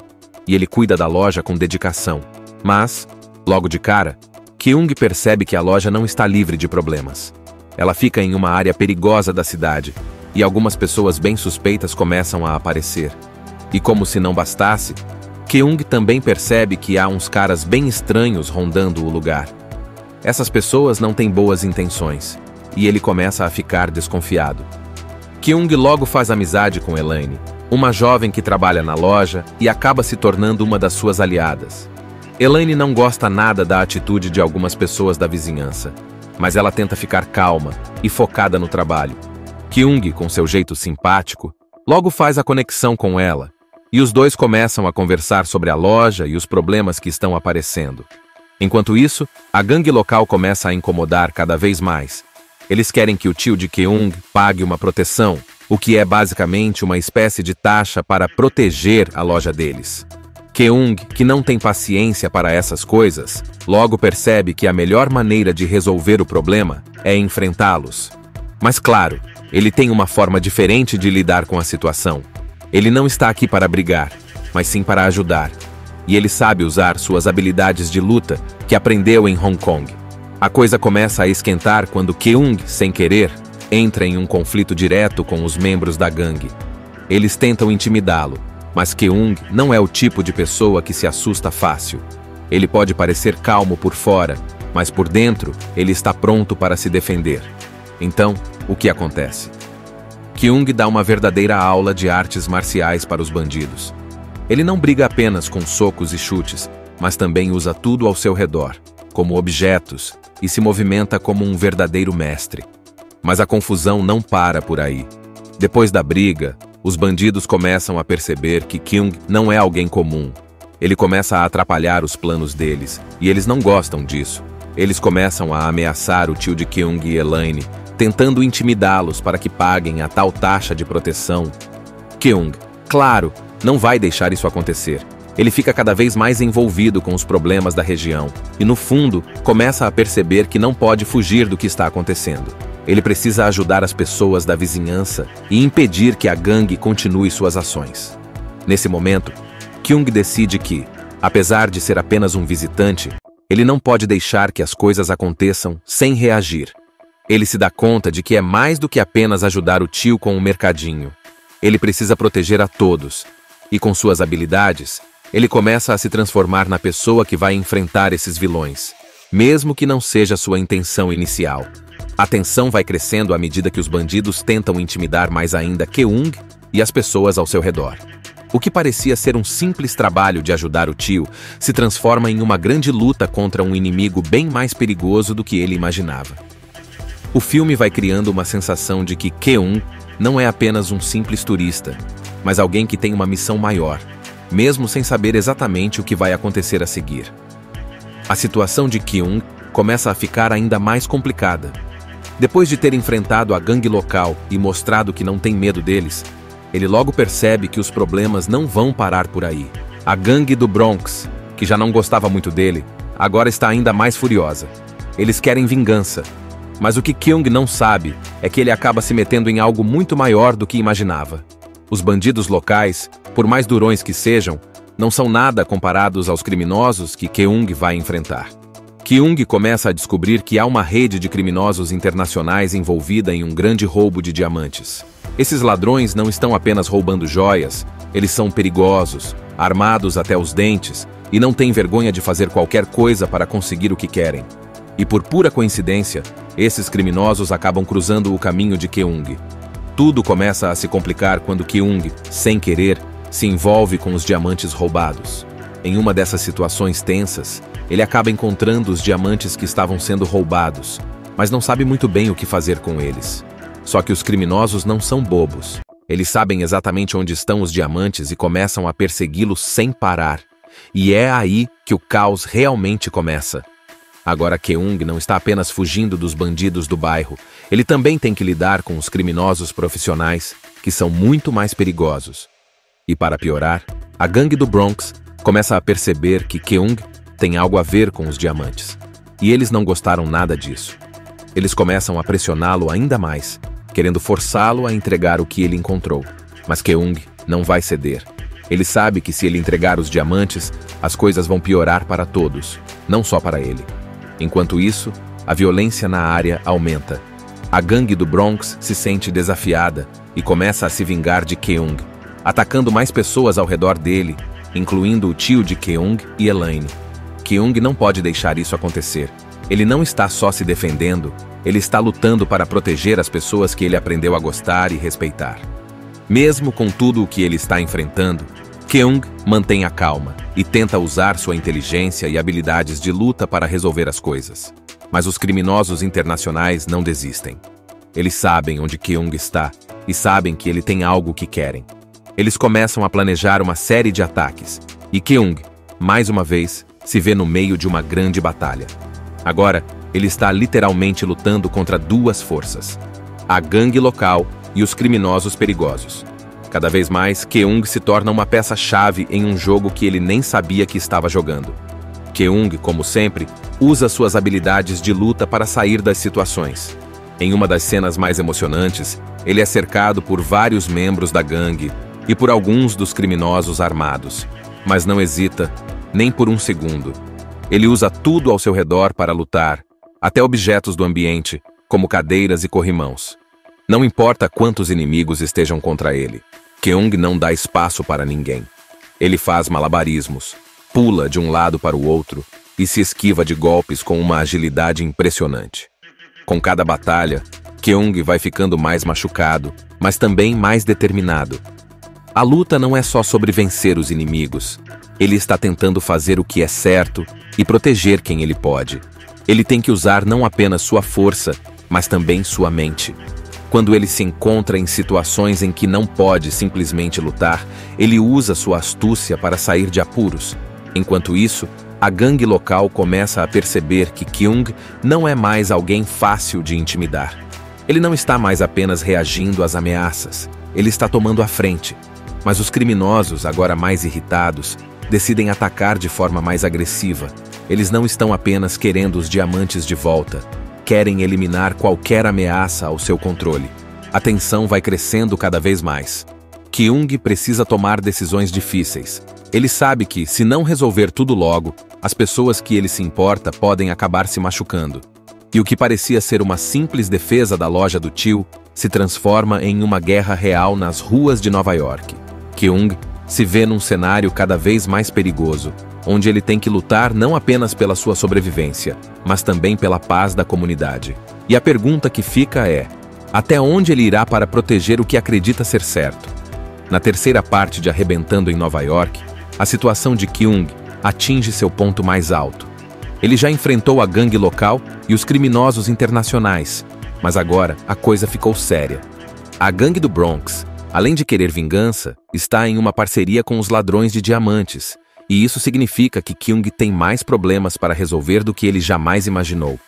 e ele cuida da loja com dedicação. Mas, logo de cara, Kyung percebe que a loja não está livre de problemas. Ela fica em uma área perigosa da cidade, e algumas pessoas bem suspeitas começam a aparecer. E como se não bastasse, Kyung também percebe que há uns caras bem estranhos rondando o lugar. Essas pessoas não têm boas intenções, e ele começa a ficar desconfiado. Kyung logo faz amizade com Elaine, uma jovem que trabalha na loja e acaba se tornando uma das suas aliadas. Elaine não gosta nada da atitude de algumas pessoas da vizinhança, mas ela tenta ficar calma e focada no trabalho. Kyung, com seu jeito simpático, logo faz a conexão com ela, e os dois começam a conversar sobre a loja e os problemas que estão aparecendo. Enquanto isso, a gangue local começa a incomodar cada vez mais. Eles querem que o tio de Kyung pague uma proteção, o que é basicamente uma espécie de taxa para proteger a loja deles. Kyung, que não tem paciência para essas coisas, logo percebe que a melhor maneira de resolver o problema é enfrentá-los. Mas claro, ele tem uma forma diferente de lidar com a situação. Ele não está aqui para brigar, mas sim para ajudar. E ele sabe usar suas habilidades de luta que aprendeu em Hong Kong. A coisa começa a esquentar quando Kyung, sem querer, entra em um conflito direto com os membros da gangue. Eles tentam intimidá-lo, mas Kyung não é o tipo de pessoa que se assusta fácil. Ele pode parecer calmo por fora, mas por dentro ele está pronto para se defender. Então, o que acontece? Kyung dá uma verdadeira aula de artes marciais para os bandidos. Ele não briga apenas com socos e chutes, mas também usa tudo ao seu redor, como objetos, e se movimenta como um verdadeiro mestre. Mas a confusão não para por aí. Depois da briga, os bandidos começam a perceber que Kyung não é alguém comum. Ele começa a atrapalhar os planos deles, e eles não gostam disso. Eles começam a ameaçar o tio de Kyung e Elaine, tentando intimidá-los para que paguem a tal taxa de proteção. Kyung, claro, não vai deixar isso acontecer. Ele fica cada vez mais envolvido com os problemas da região, e no fundo, começa a perceber que não pode fugir do que está acontecendo. Ele precisa ajudar as pessoas da vizinhança e impedir que a gangue continue suas ações. Nesse momento, Kyung decide que, apesar de ser apenas um visitante, ele não pode deixar que as coisas aconteçam sem reagir. Ele se dá conta de que é mais do que apenas ajudar o tio com o mercadinho. Ele precisa proteger a todos, e com suas habilidades, ele começa a se transformar na pessoa que vai enfrentar esses vilões, mesmo que não seja sua intenção inicial. A tensão vai crescendo à medida que os bandidos tentam intimidar mais ainda Kyung e as pessoas ao seu redor. O que parecia ser um simples trabalho de ajudar o tio se transforma em uma grande luta contra um inimigo bem mais perigoso do que ele imaginava. O filme vai criando uma sensação de que Kyung não é apenas um simples turista, mas alguém que tem uma missão maior, mesmo sem saber exatamente o que vai acontecer a seguir. A situação de Kyung começa a ficar ainda mais complicada. Depois de ter enfrentado a gangue local e mostrado que não tem medo deles, ele logo percebe que os problemas não vão parar por aí. A gangue do Bronx, que já não gostava muito dele, agora está ainda mais furiosa. Eles querem vingança. Mas o que Kyung não sabe é que ele acaba se metendo em algo muito maior do que imaginava. Os bandidos locais, por mais durões que sejam, não são nada comparados aos criminosos que Kyung vai enfrentar. Kyung começa a descobrir que há uma rede de criminosos internacionais envolvida em um grande roubo de diamantes. Esses ladrões não estão apenas roubando joias, eles são perigosos, armados até os dentes e não têm vergonha de fazer qualquer coisa para conseguir o que querem. E por pura coincidência, esses criminosos acabam cruzando o caminho de Kyung. Tudo começa a se complicar quando Kyung, sem querer, se envolve com os diamantes roubados. Em uma dessas situações tensas, ele acaba encontrando os diamantes que estavam sendo roubados, mas não sabe muito bem o que fazer com eles. Só que os criminosos não são bobos. Eles sabem exatamente onde estão os diamantes e começam a persegui-los sem parar. E é aí que o caos realmente começa. Agora Kyung não está apenas fugindo dos bandidos do bairro, ele também tem que lidar com os criminosos profissionais, que são muito mais perigosos. E para piorar, a gangue do Bronx começa a perceber que Kyung tem algo a ver com os diamantes. E eles não gostaram nada disso. Eles começam a pressioná-lo ainda mais, querendo forçá-lo a entregar o que ele encontrou. Mas Kyung não vai ceder. Ele sabe que se ele entregar os diamantes, as coisas vão piorar para todos, não só para ele. Enquanto isso, a violência na área aumenta. A gangue do Bronx se sente desafiada e começa a se vingar de Kyung, atacando mais pessoas ao redor dele, incluindo o tio de Kyung e Elaine. Kyung não pode deixar isso acontecer. Ele não está só se defendendo, ele está lutando para proteger as pessoas que ele aprendeu a gostar e respeitar. Mesmo com tudo o que ele está enfrentando, Kyung mantém a calma e tenta usar sua inteligência e habilidades de luta para resolver as coisas. Mas os criminosos internacionais não desistem. Eles sabem onde Kyung está e sabem que ele tem algo que querem. Eles começam a planejar uma série de ataques e Kyung, mais uma vez, se vê no meio de uma grande batalha. Agora, ele está literalmente lutando contra duas forças: a gangue local e os criminosos perigosos. Cada vez mais, Kyung se torna uma peça-chave em um jogo que ele nem sabia que estava jogando. Kyung, como sempre, usa suas habilidades de luta para sair das situações. Em uma das cenas mais emocionantes, ele é cercado por vários membros da gangue e por alguns dos criminosos armados, mas não hesita nem por um segundo. Ele usa tudo ao seu redor para lutar, até objetos do ambiente, como cadeiras e corrimãos. Não importa quantos inimigos estejam contra ele, Kyung não dá espaço para ninguém. Ele faz malabarismos, pula de um lado para o outro e se esquiva de golpes com uma agilidade impressionante. Com cada batalha, Kyung vai ficando mais machucado, mas também mais determinado. A luta não é só sobre vencer os inimigos. Ele está tentando fazer o que é certo e proteger quem ele pode. Ele tem que usar não apenas sua força, mas também sua mente. Quando ele se encontra em situações em que não pode simplesmente lutar, ele usa sua astúcia para sair de apuros. Enquanto isso, a gangue local começa a perceber que Kyung não é mais alguém fácil de intimidar. Ele não está mais apenas reagindo às ameaças, ele está tomando a frente. Mas os criminosos, agora mais irritados, decidem atacar de forma mais agressiva. Eles não estão apenas querendo os diamantes de volta, querem eliminar qualquer ameaça ao seu controle. A tensão vai crescendo cada vez mais. Kyung precisa tomar decisões difíceis. Ele sabe que, se não resolver tudo logo, as pessoas que ele se importa podem acabar se machucando. E o que parecia ser uma simples defesa da loja do tio se transforma em uma guerra real nas ruas de Nova York. Kyung se vê num cenário cada vez mais perigoso, onde ele tem que lutar não apenas pela sua sobrevivência, mas também pela paz da comunidade. E a pergunta que fica é: até onde ele irá para proteger o que acredita ser certo? Na terceira parte de Arrebentando em Nova York, a situação de Kyung atinge seu ponto mais alto. Ele já enfrentou a gangue local e os criminosos internacionais, mas agora a coisa ficou séria. A gangue do Bronx, além de querer vingança, está em uma parceria com os ladrões de diamantes, e isso significa que Kyung tem mais problemas para resolver do que ele jamais imaginou.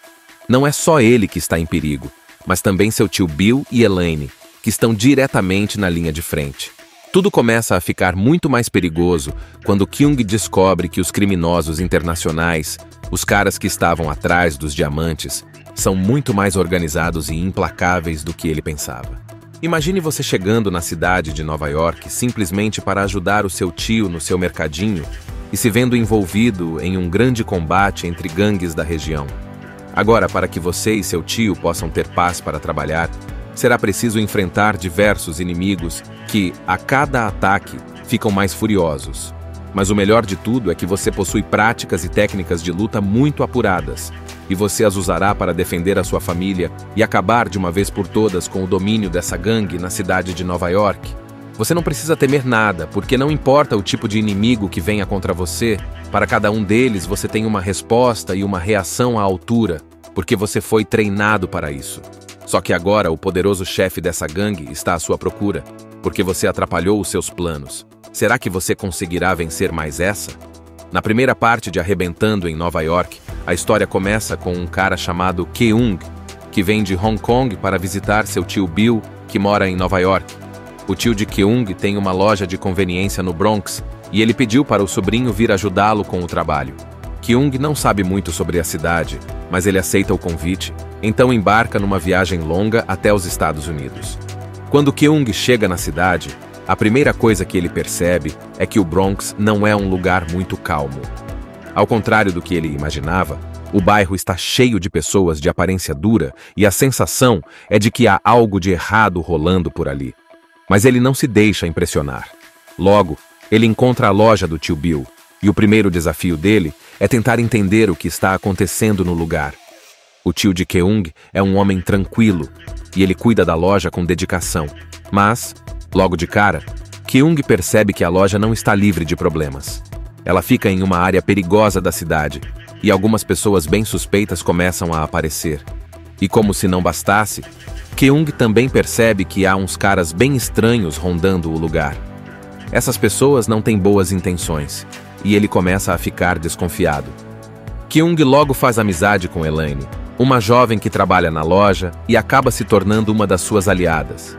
Não é só ele que está em perigo, mas também seu tio Bill e Elaine, que estão diretamente na linha de frente. Tudo começa a ficar muito mais perigoso quando Kyung descobre que os criminosos internacionais, os caras que estavam atrás dos diamantes, são muito mais organizados e implacáveis do que ele pensava. Imagine você chegando na cidade de Nova York simplesmente para ajudar o seu tio no seu mercadinho e se vendo envolvido em um grande combate entre gangues da região. Agora, para que você e seu tio possam ter paz para trabalhar, será preciso enfrentar diversos inimigos que, a cada ataque, ficam mais furiosos. Mas o melhor de tudo é que você possui práticas e técnicas de luta muito apuradas, e você as usará para defender a sua família e acabar de uma vez por todas com o domínio dessa gangue na cidade de Nova York. Você não precisa temer nada, porque não importa o tipo de inimigo que venha contra você, para cada um deles você tem uma resposta e uma reação à altura, porque você foi treinado para isso. Só que agora o poderoso chefe dessa gangue está à sua procura, porque você atrapalhou os seus planos. Será que você conseguirá vencer mais essa? Na primeira parte de Arrebentando em Nova York, a história começa com um cara chamado Kyung, que vem de Hong Kong para visitar seu tio Bill, que mora em Nova York. O tio de Kyung tem uma loja de conveniência no Bronx e ele pediu para o sobrinho vir ajudá-lo com o trabalho. Kyung não sabe muito sobre a cidade, mas ele aceita o convite, então embarca numa viagem longa até os Estados Unidos. Quando Kyung chega na cidade, a primeira coisa que ele percebe é que o Bronx não é um lugar muito calmo. Ao contrário do que ele imaginava, o bairro está cheio de pessoas de aparência dura e a sensação é de que há algo de errado rolando por ali. Mas ele não se deixa impressionar. Logo, ele encontra a loja do tio Bill, e o primeiro desafio dele é tentar entender o que está acontecendo no lugar. O tio de Kyung é um homem tranquilo, e ele cuida da loja com dedicação. Mas, logo de cara, Kyung percebe que a loja não está livre de problemas. Ela fica em uma área perigosa da cidade, e algumas pessoas bem suspeitas começam a aparecer. E como se não bastasse, Kyung também percebe que há uns caras bem estranhos rondando o lugar. Essas pessoas não têm boas intenções, e ele começa a ficar desconfiado. Kyung logo faz amizade com Elaine, uma jovem que trabalha na loja e acaba se tornando uma das suas aliadas.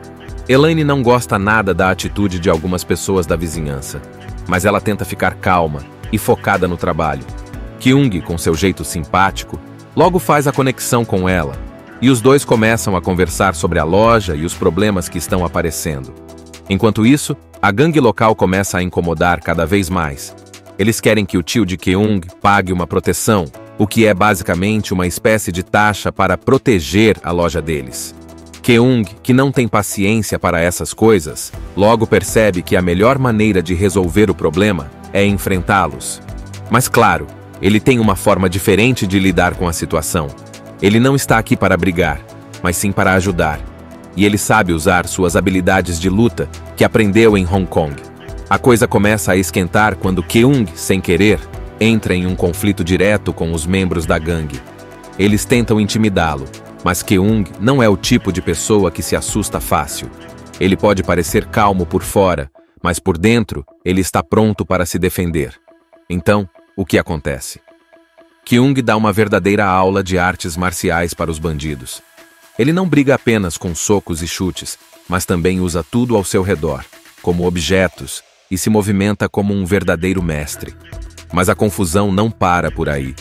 Elaine não gosta nada da atitude de algumas pessoas da vizinhança, mas ela tenta ficar calma e focada no trabalho. Kyung, com seu jeito simpático, logo faz a conexão com ela, e os dois começam a conversar sobre a loja e os problemas que estão aparecendo. Enquanto isso, a gangue local começa a incomodar cada vez mais. Eles querem que o tio de Kyung pague uma proteção, o que é basicamente uma espécie de taxa para proteger a loja deles. Kyung, que não tem paciência para essas coisas, logo percebe que a melhor maneira de resolver o problema é enfrentá-los. Mas claro, ele tem uma forma diferente de lidar com a situação. Ele não está aqui para brigar, mas sim para ajudar. e ele sabe usar suas habilidades de luta que aprendeu em Hong Kong. A coisa começa a esquentar quando Keung, sem querer, entra em um conflito direto com os membros da gangue. Eles tentam intimidá-lo, mas Keung não é o tipo de pessoa que se assusta fácil. Ele pode parecer calmo por fora, mas por dentro ele está pronto para se defender. Então, o que acontece? Keung dá uma verdadeira aula de artes marciais para os bandidos. Ele não briga apenas com socos e chutes, mas também usa tudo ao seu redor, como objetos, e se movimenta como um verdadeiro mestre. Mas a confusão não para por aí.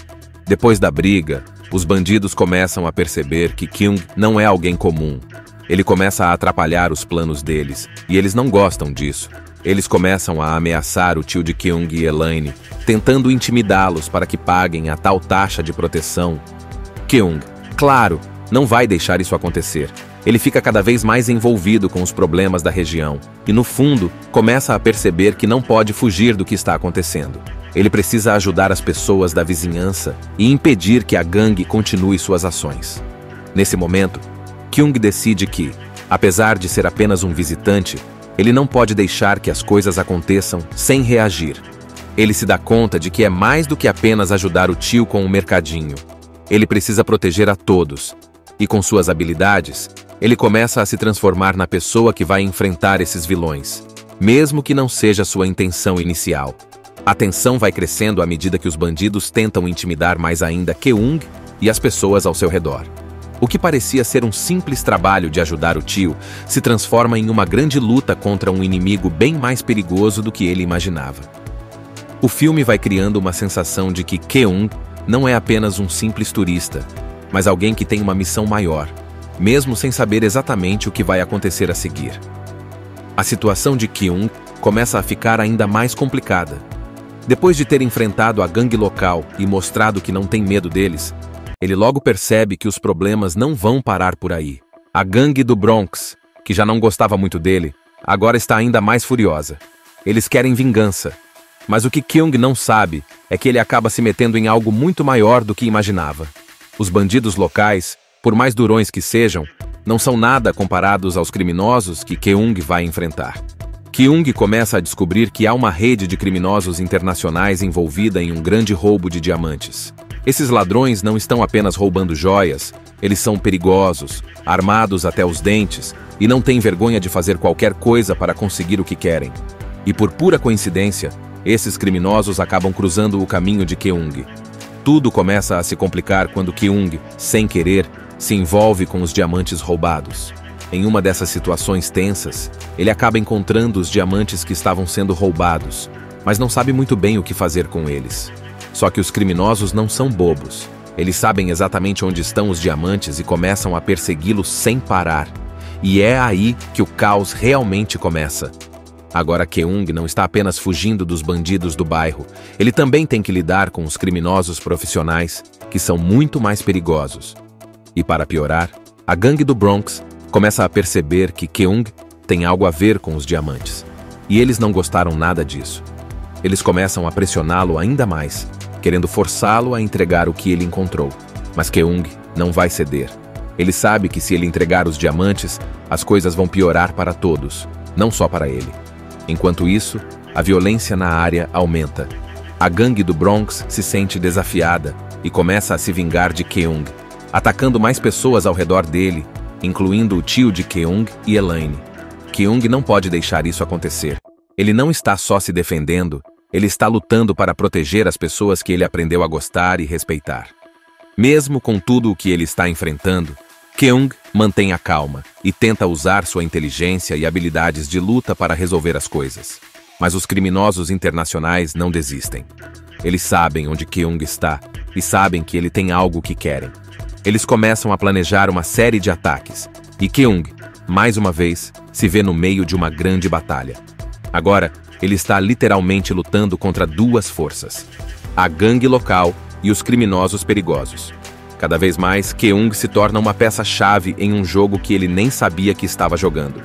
Depois da briga, os bandidos começam a perceber que Keung não é alguém comum. Ele começa a atrapalhar os planos deles, e eles não gostam disso. Eles começam a ameaçar o tio de Keung e Elaine, tentando intimidá-los para que paguem a tal taxa de proteção. Keung, claro, não vai deixar isso acontecer. Ele fica cada vez mais envolvido com os problemas da região e, no fundo, começa a perceber que não pode fugir do que está acontecendo. Ele precisa ajudar as pessoas da vizinhança e impedir que a gangue continue suas ações. Nesse momento, Keung decide que, apesar de ser apenas um visitante, ele não pode deixar que as coisas aconteçam sem reagir. Ele se dá conta de que é mais do que apenas ajudar o tio com o mercadinho. Ele precisa proteger a todos. E com suas habilidades, ele começa a se transformar na pessoa que vai enfrentar esses vilões, mesmo que não seja sua intenção inicial. A tensão vai crescendo à medida que os bandidos tentam intimidar mais ainda Keung e as pessoas ao seu redor. O que parecia ser um simples trabalho de ajudar o tio se transforma em uma grande luta contra um inimigo bem mais perigoso do que ele imaginava. O filme vai criando uma sensação de que Keung não é apenas um simples turista, mas alguém que tem uma missão maior, mesmo sem saber exatamente o que vai acontecer a seguir. A situação de Keung começa a ficar ainda mais complicada. Depois de ter enfrentado a gangue local e mostrado que não tem medo deles, ele logo percebe que os problemas não vão parar por aí. A gangue do Bronx, que já não gostava muito dele, agora está ainda mais furiosa. Eles querem vingança. Mas o que Keung não sabe é que ele acaba se metendo em algo muito maior do que imaginava. Os bandidos locais, por mais durões que sejam, não são nada comparados aos criminosos que Keung vai enfrentar. Keung começa a descobrir que há uma rede de criminosos internacionais envolvida em um grande roubo de diamantes. Esses ladrões não estão apenas roubando joias, eles são perigosos, armados até os dentes e não têm vergonha de fazer qualquer coisa para conseguir o que querem. E por pura coincidência, esses criminosos acabam cruzando o caminho de Keung. Tudo começa a se complicar quando Keung, sem querer, se envolve com os diamantes roubados. Em uma dessas situações tensas, ele acaba encontrando os diamantes que estavam sendo roubados, mas não sabe muito bem o que fazer com eles. Só que os criminosos não são bobos. Eles sabem exatamente onde estão os diamantes e começam a persegui-los sem parar. E é aí que o caos realmente começa. Agora Keung não está apenas fugindo dos bandidos do bairro, ele também tem que lidar com os criminosos profissionais, que são muito mais perigosos. E para piorar, a gangue do Bronx começa a perceber que Keung tem algo a ver com os diamantes. E eles não gostaram nada disso. Eles começam a pressioná-lo ainda mais, querendo forçá-lo a entregar o que ele encontrou. Mas Keung não vai ceder. Ele sabe que se ele entregar os diamantes, as coisas vão piorar para todos, não só para ele. Enquanto isso, a violência na área aumenta. A gangue do Bronx se sente desafiada e começa a se vingar de Keung, atacando mais pessoas ao redor dele, incluindo o tio de Keung e Elaine. Keung não pode deixar isso acontecer. Ele não está só se defendendo, ele está lutando para proteger as pessoas que ele aprendeu a gostar e respeitar. Mesmo com tudo o que ele está enfrentando, Keung mantém a calma e tenta usar sua inteligência e habilidades de luta para resolver as coisas. Mas os criminosos internacionais não desistem. Eles sabem onde Keung está e sabem que ele tem algo que querem. Eles começam a planejar uma série de ataques, e Keung, mais uma vez, se vê no meio de uma grande batalha. Agora, ele está literalmente lutando contra duas forças: a gangue local e os criminosos perigosos. Cada vez mais, Keung se torna uma peça-chave em um jogo que ele nem sabia que estava jogando.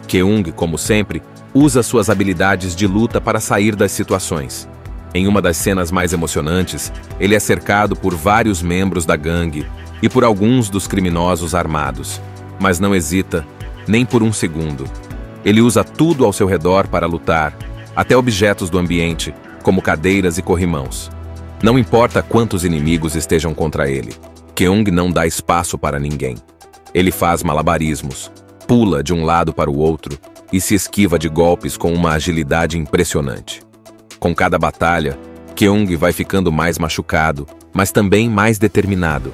Keung, como sempre, usa suas habilidades de luta para sair das situações. Em uma das cenas mais emocionantes, ele é cercado por vários membros da gangue e por alguns dos criminosos armados, mas não hesita nem por um segundo. Ele usa tudo ao seu redor para lutar, até objetos do ambiente, como cadeiras e corrimãos. Não importa quantos inimigos estejam contra ele, Keung não dá espaço para ninguém. Ele faz malabarismos, pula de um lado para o outro e se esquiva de golpes com uma agilidade impressionante. Com cada batalha, Keung vai ficando mais machucado, mas também mais determinado.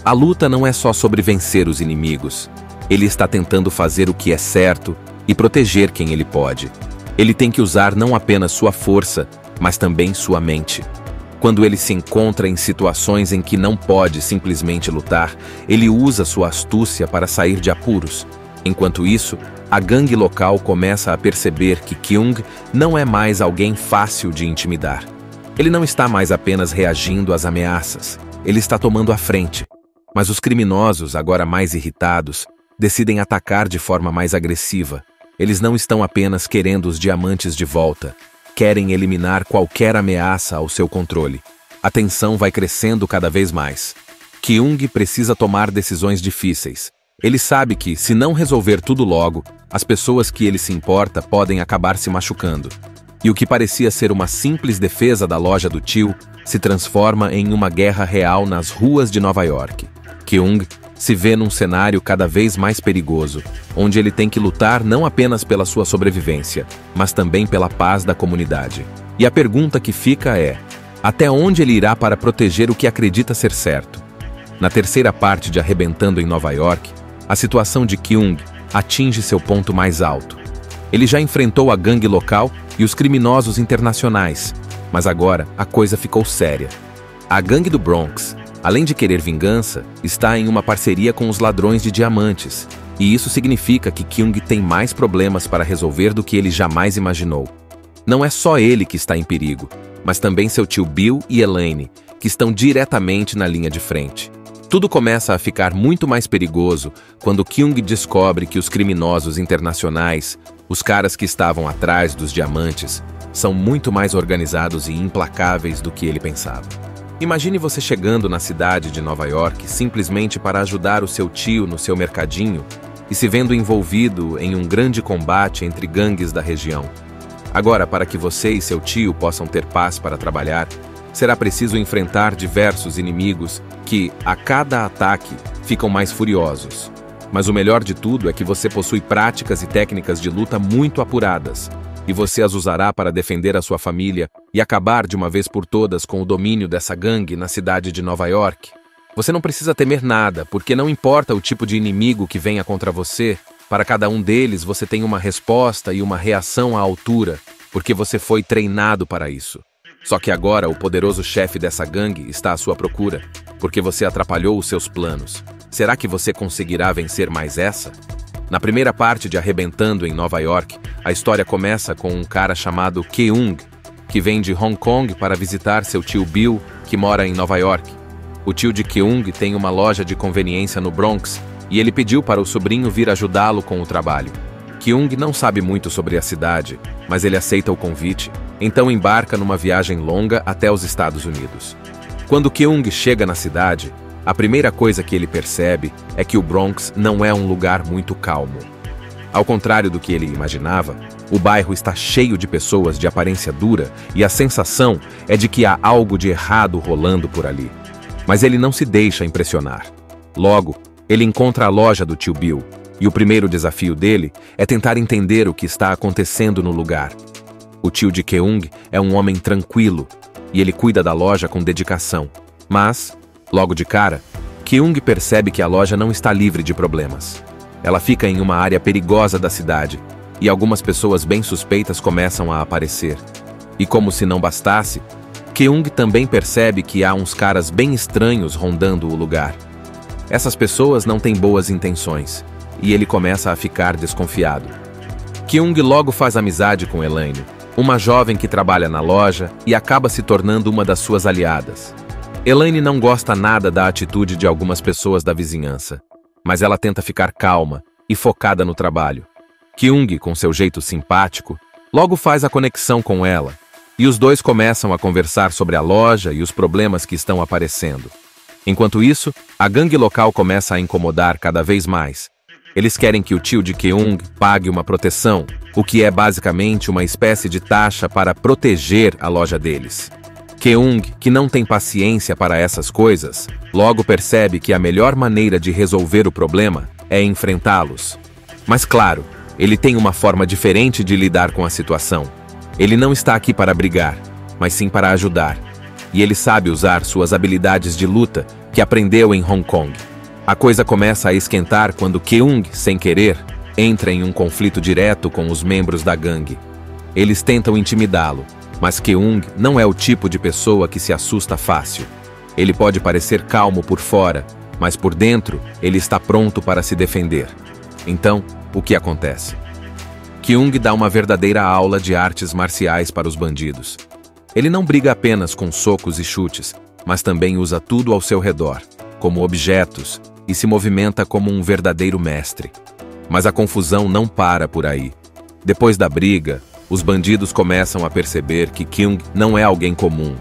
A luta não é só sobre vencer os inimigos. Ele está tentando fazer o que é certo e proteger quem ele pode. Ele tem que usar não apenas sua força, mas também sua mente. Quando ele se encontra em situações em que não pode simplesmente lutar, ele usa sua astúcia para sair de apuros. Enquanto isso, a gangue local começa a perceber que Keung não é mais alguém fácil de intimidar. Ele não está mais apenas reagindo às ameaças, ele está tomando a frente. Mas os criminosos, agora mais irritados, decidem atacar de forma mais agressiva. Eles não estão apenas querendo os diamantes de volta, querem eliminar qualquer ameaça ao seu controle. A tensão vai crescendo cada vez mais. Keung precisa tomar decisões difíceis. Ele sabe que, se não resolver tudo logo, as pessoas que ele se importa podem acabar se machucando. E o que parecia ser uma simples defesa da loja do tio se transforma em uma guerra real nas ruas de Nova York. Keung se vê num cenário cada vez mais perigoso, onde ele tem que lutar não apenas pela sua sobrevivência, mas também pela paz da comunidade. E a pergunta que fica é: até onde ele irá para proteger o que acredita ser certo? Na terceira parte de Arrebentando em Nova York, a situação de Keung atinge seu ponto mais alto. Ele já enfrentou a gangue local e os criminosos internacionais, mas agora a coisa ficou séria. A gangue do Bronx, além de querer vingança, está em uma parceria com os ladrões de diamantes, e isso significa que Keung tem mais problemas para resolver do que ele jamais imaginou. Não é só ele que está em perigo, mas também seu tio Bill e Elaine, que estão diretamente na linha de frente. Tudo começa a ficar muito mais perigoso quando Keung descobre que os criminosos internacionais, os caras que estavam atrás dos diamantes, são muito mais organizados e implacáveis do que ele pensava. Imagine você chegando na cidade de Nova York simplesmente para ajudar o seu tio no seu mercadinho e se vendo envolvido em um grande combate entre gangues da região. Agora, para que você e seu tio possam ter paz para trabalhar, será preciso enfrentar diversos inimigos que, a cada ataque, ficam mais furiosos. Mas o melhor de tudo é que você possui práticas e técnicas de luta muito apuradas, e você as usará para defender a sua família e acabar de uma vez por todas com o domínio dessa gangue na cidade de Nova York. Você não precisa temer nada, porque não importa o tipo de inimigo que venha contra você, para cada um deles você tem uma resposta e uma reação à altura, porque você foi treinado para isso. Só que agora o poderoso chefe dessa gangue está à sua procura, porque você atrapalhou os seus planos. Será que você conseguirá vencer mais essa? Na primeira parte de Arrebentando em Nova York, a história começa com um cara chamado Keung, que vem de Hong Kong para visitar seu tio Bill, que mora em Nova York. O tio de Keung tem uma loja de conveniência no Bronx e ele pediu para o sobrinho vir ajudá-lo com o trabalho. Keung não sabe muito sobre a cidade, mas ele aceita o convite, então embarca numa viagem longa até os Estados Unidos. Quando Keung chega na cidade, a primeira coisa que ele percebe é que o Bronx não é um lugar muito calmo. Ao contrário do que ele imaginava, o bairro está cheio de pessoas de aparência dura e a sensação é de que há algo de errado rolando por ali. Mas ele não se deixa impressionar. Logo, ele encontra a loja do tio Bill, e o primeiro desafio dele é tentar entender o que está acontecendo no lugar. O tio de Keung é um homem tranquilo, e ele cuida da loja com dedicação. Mas, logo de cara, Keung percebe que a loja não está livre de problemas. Ela fica em uma área perigosa da cidade, e algumas pessoas bem suspeitas começam a aparecer. E como se não bastasse, Keung também percebe que há uns caras bem estranhos rondando o lugar. Essas pessoas não têm boas intenções, e ele começa a ficar desconfiado. Keung logo faz amizade com Elaine, uma jovem que trabalha na loja e acaba se tornando uma das suas aliadas. Elaine não gosta nada da atitude de algumas pessoas da vizinhança, mas ela tenta ficar calma e focada no trabalho. Keung, com seu jeito simpático, logo faz a conexão com ela, e os dois começam a conversar sobre a loja e os problemas que estão aparecendo. Enquanto isso, a gangue local começa a incomodar cada vez mais. Eles querem que o tio de Keung pague uma proteção, o que é basicamente uma espécie de taxa para proteger a loja deles. Keung, que não tem paciência para essas coisas, logo percebe que a melhor maneira de resolver o problema é enfrentá-los. Mas claro, ele tem uma forma diferente de lidar com a situação. Ele não está aqui para brigar, mas sim para ajudar. E ele sabe usar suas habilidades de luta que aprendeu em Hong Kong. A coisa começa a esquentar quando Keung, sem querer, entra em um conflito direto com os membros da gangue. Eles tentam intimidá-lo, mas Keung não é o tipo de pessoa que se assusta fácil. Ele pode parecer calmo por fora, mas por dentro ele está pronto para se defender. Então, o que acontece? Keung dá uma verdadeira aula de artes marciais para os bandidos. Ele não briga apenas com socos e chutes, mas também usa tudo ao seu redor, como objetos, e se movimenta como um verdadeiro mestre. Mas a confusão não para por aí. Depois da briga, os bandidos começam a perceber que Keung não é alguém comum.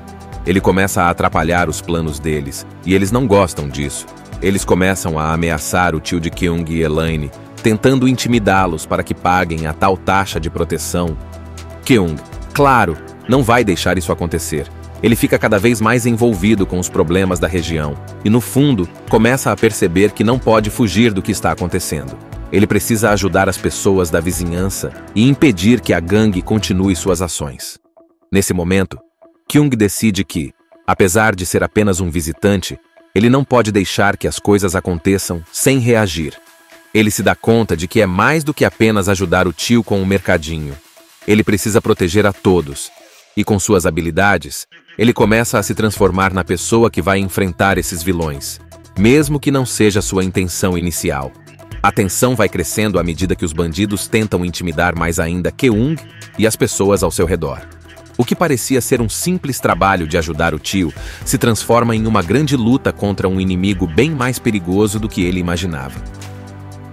Ele começa a atrapalhar os planos deles, e eles não gostam disso. Eles começam a ameaçar o tio de Keung e Elaine, tentando intimidá-los para que paguem a tal taxa de proteção. Keung, claro, não vai deixar isso acontecer. Ele fica cada vez mais envolvido com os problemas da região, e no fundo, começa a perceber que não pode fugir do que está acontecendo. Ele precisa ajudar as pessoas da vizinhança e impedir que a gangue continue suas ações. Nesse momento, Keung decide que, apesar de ser apenas um visitante, ele não pode deixar que as coisas aconteçam sem reagir. Ele se dá conta de que é mais do que apenas ajudar o tio com o mercadinho. Ele precisa proteger a todos. E com suas habilidades, ele começa a se transformar na pessoa que vai enfrentar esses vilões, mesmo que não seja sua intenção inicial. A tensão vai crescendo à medida que os bandidos tentam intimidar mais ainda Keung e as pessoas ao seu redor. O que parecia ser um simples trabalho de ajudar o tio se transforma em uma grande luta contra um inimigo bem mais perigoso do que ele imaginava.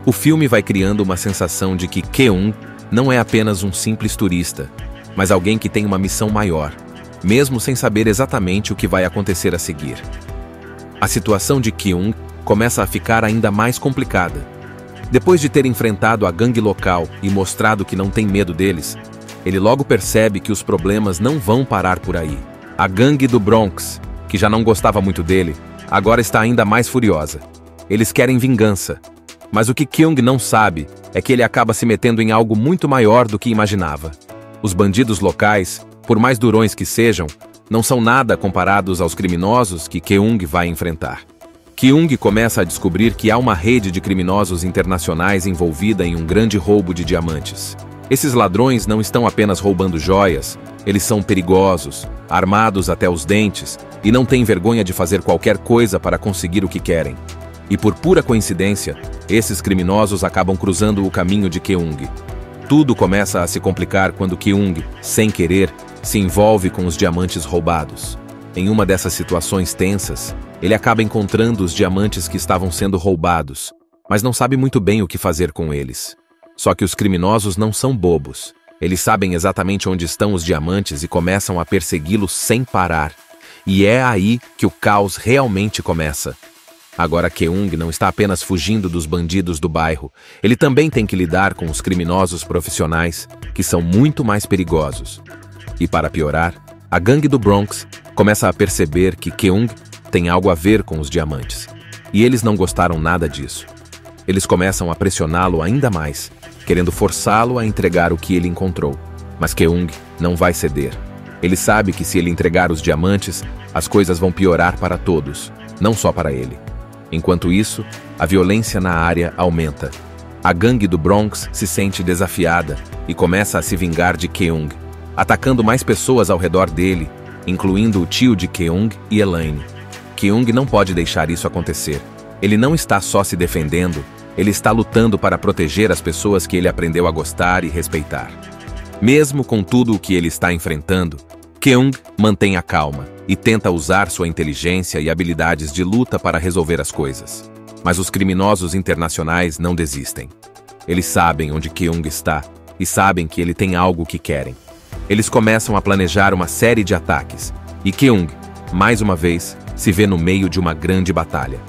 O filme vai criando uma sensação de que Keung não é apenas um simples turista, mas alguém que tem uma missão maior, mesmo sem saber exatamente o que vai acontecer a seguir. A situação de Keung começa a ficar ainda mais complicada. Depois de ter enfrentado a gangue local e mostrado que não tem medo deles, ele logo percebe que os problemas não vão parar por aí. A gangue do Bronx, que já não gostava muito dele, agora está ainda mais furiosa. Eles querem vingança. Mas o que Keung não sabe é que ele acaba se metendo em algo muito maior do que imaginava. Os bandidos locais, por mais durões que sejam, não são nada comparados aos criminosos que Keung vai enfrentar. Keung começa a descobrir que há uma rede de criminosos internacionais envolvida em um grande roubo de diamantes. Esses ladrões não estão apenas roubando joias, eles são perigosos, armados até os dentes e não têm vergonha de fazer qualquer coisa para conseguir o que querem. E por pura coincidência, esses criminosos acabam cruzando o caminho de Keung. Tudo começa a se complicar quando Keung, sem querer, se envolve com os diamantes roubados. Em uma dessas situações tensas, ele acaba encontrando os diamantes que estavam sendo roubados, mas não sabe muito bem o que fazer com eles. Só que os criminosos não são bobos. Eles sabem exatamente onde estão os diamantes e começam a persegui-los sem parar. E é aí que o caos realmente começa. Agora Keung não está apenas fugindo dos bandidos do bairro, ele também tem que lidar com os criminosos profissionais, que são muito mais perigosos. E para piorar, a gangue do Bronx começa a perceber que Keung tem algo a ver com os diamantes. E eles não gostaram nada disso. Eles começam a pressioná-lo ainda mais, querendo forçá-lo a entregar o que ele encontrou. Mas Keung não vai ceder. Ele sabe que se ele entregar os diamantes, as coisas vão piorar para todos, não só para ele. Enquanto isso, a violência na área aumenta. A gangue do Bronx se sente desafiada e começa a se vingar de Keung, atacando mais pessoas ao redor dele, incluindo o tio de Keung e Elaine. Keung não pode deixar isso acontecer. Ele não está só se defendendo, ele está lutando para proteger as pessoas que ele aprendeu a gostar e respeitar. Mesmo com tudo o que ele está enfrentando, Keung mantém a calma e tenta usar sua inteligência e habilidades de luta para resolver as coisas. Mas os criminosos internacionais não desistem. Eles sabem onde Keung está e sabem que ele tem algo que querem. Eles começam a planejar uma série de ataques e Keung, mais uma vez, se vê no meio de uma grande batalha.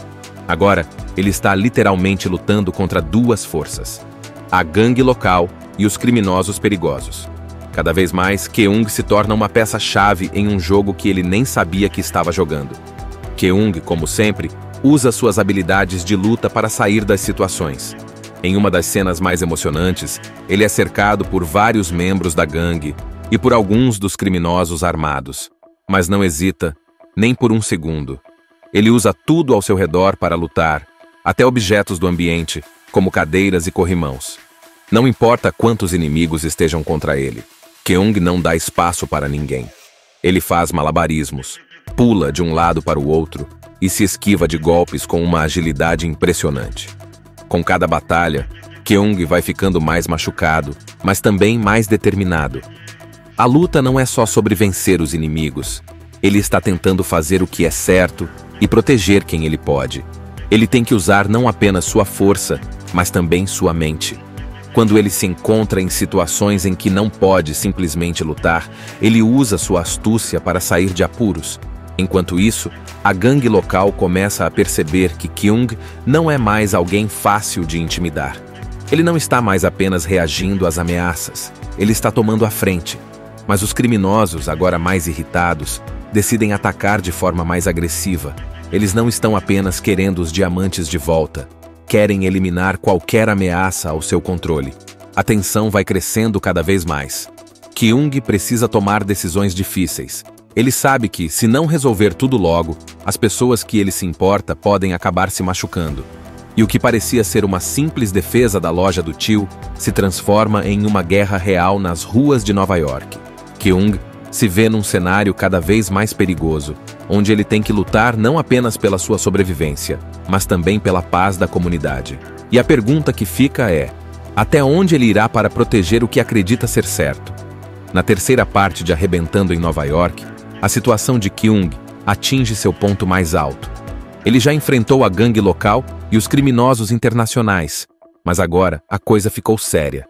Agora, ele está literalmente lutando contra duas forças: a gangue local e os criminosos perigosos. Cada vez mais, Keung se torna uma peça-chave em um jogo que ele nem sabia que estava jogando. Keung, como sempre, usa suas habilidades de luta para sair das situações. Em uma das cenas mais emocionantes, ele é cercado por vários membros da gangue e por alguns dos criminosos armados, mas não hesita nem por um segundo. Ele usa tudo ao seu redor para lutar, até objetos do ambiente, como cadeiras e corrimãos. Não importa quantos inimigos estejam contra ele, Keung não dá espaço para ninguém. Ele faz malabarismos, pula de um lado para o outro e se esquiva de golpes com uma agilidade impressionante. Com cada batalha, Keung vai ficando mais machucado, mas também mais determinado. A luta não é só sobre vencer os inimigos. Ele está tentando fazer o que é certo e proteger quem ele pode. Ele tem que usar não apenas sua força, mas também sua mente. Quando ele se encontra em situações em que não pode simplesmente lutar, ele usa sua astúcia para sair de apuros. Enquanto isso, a gangue local começa a perceber que Keung não é mais alguém fácil de intimidar. Ele não está mais apenas reagindo às ameaças, ele está tomando a frente. Mas os criminosos, agora mais irritados, decidem atacar de forma mais agressiva. Eles não estão apenas querendo os diamantes de volta, querem eliminar qualquer ameaça ao seu controle. A tensão vai crescendo cada vez mais. Keung precisa tomar decisões difíceis. Ele sabe que, se não resolver tudo logo, as pessoas que ele se importa podem acabar se machucando. E o que parecia ser uma simples defesa da loja do tio se transforma em uma guerra real nas ruas de Nova York. Keung se vê num cenário cada vez mais perigoso, onde ele tem que lutar não apenas pela sua sobrevivência, mas também pela paz da comunidade. E a pergunta que fica é: até onde ele irá para proteger o que acredita ser certo? Na terceira parte de Arrebentando em Nova York, a situação de Keung atinge seu ponto mais alto. Ele já enfrentou a gangue local e os criminosos internacionais, mas agora a coisa ficou séria.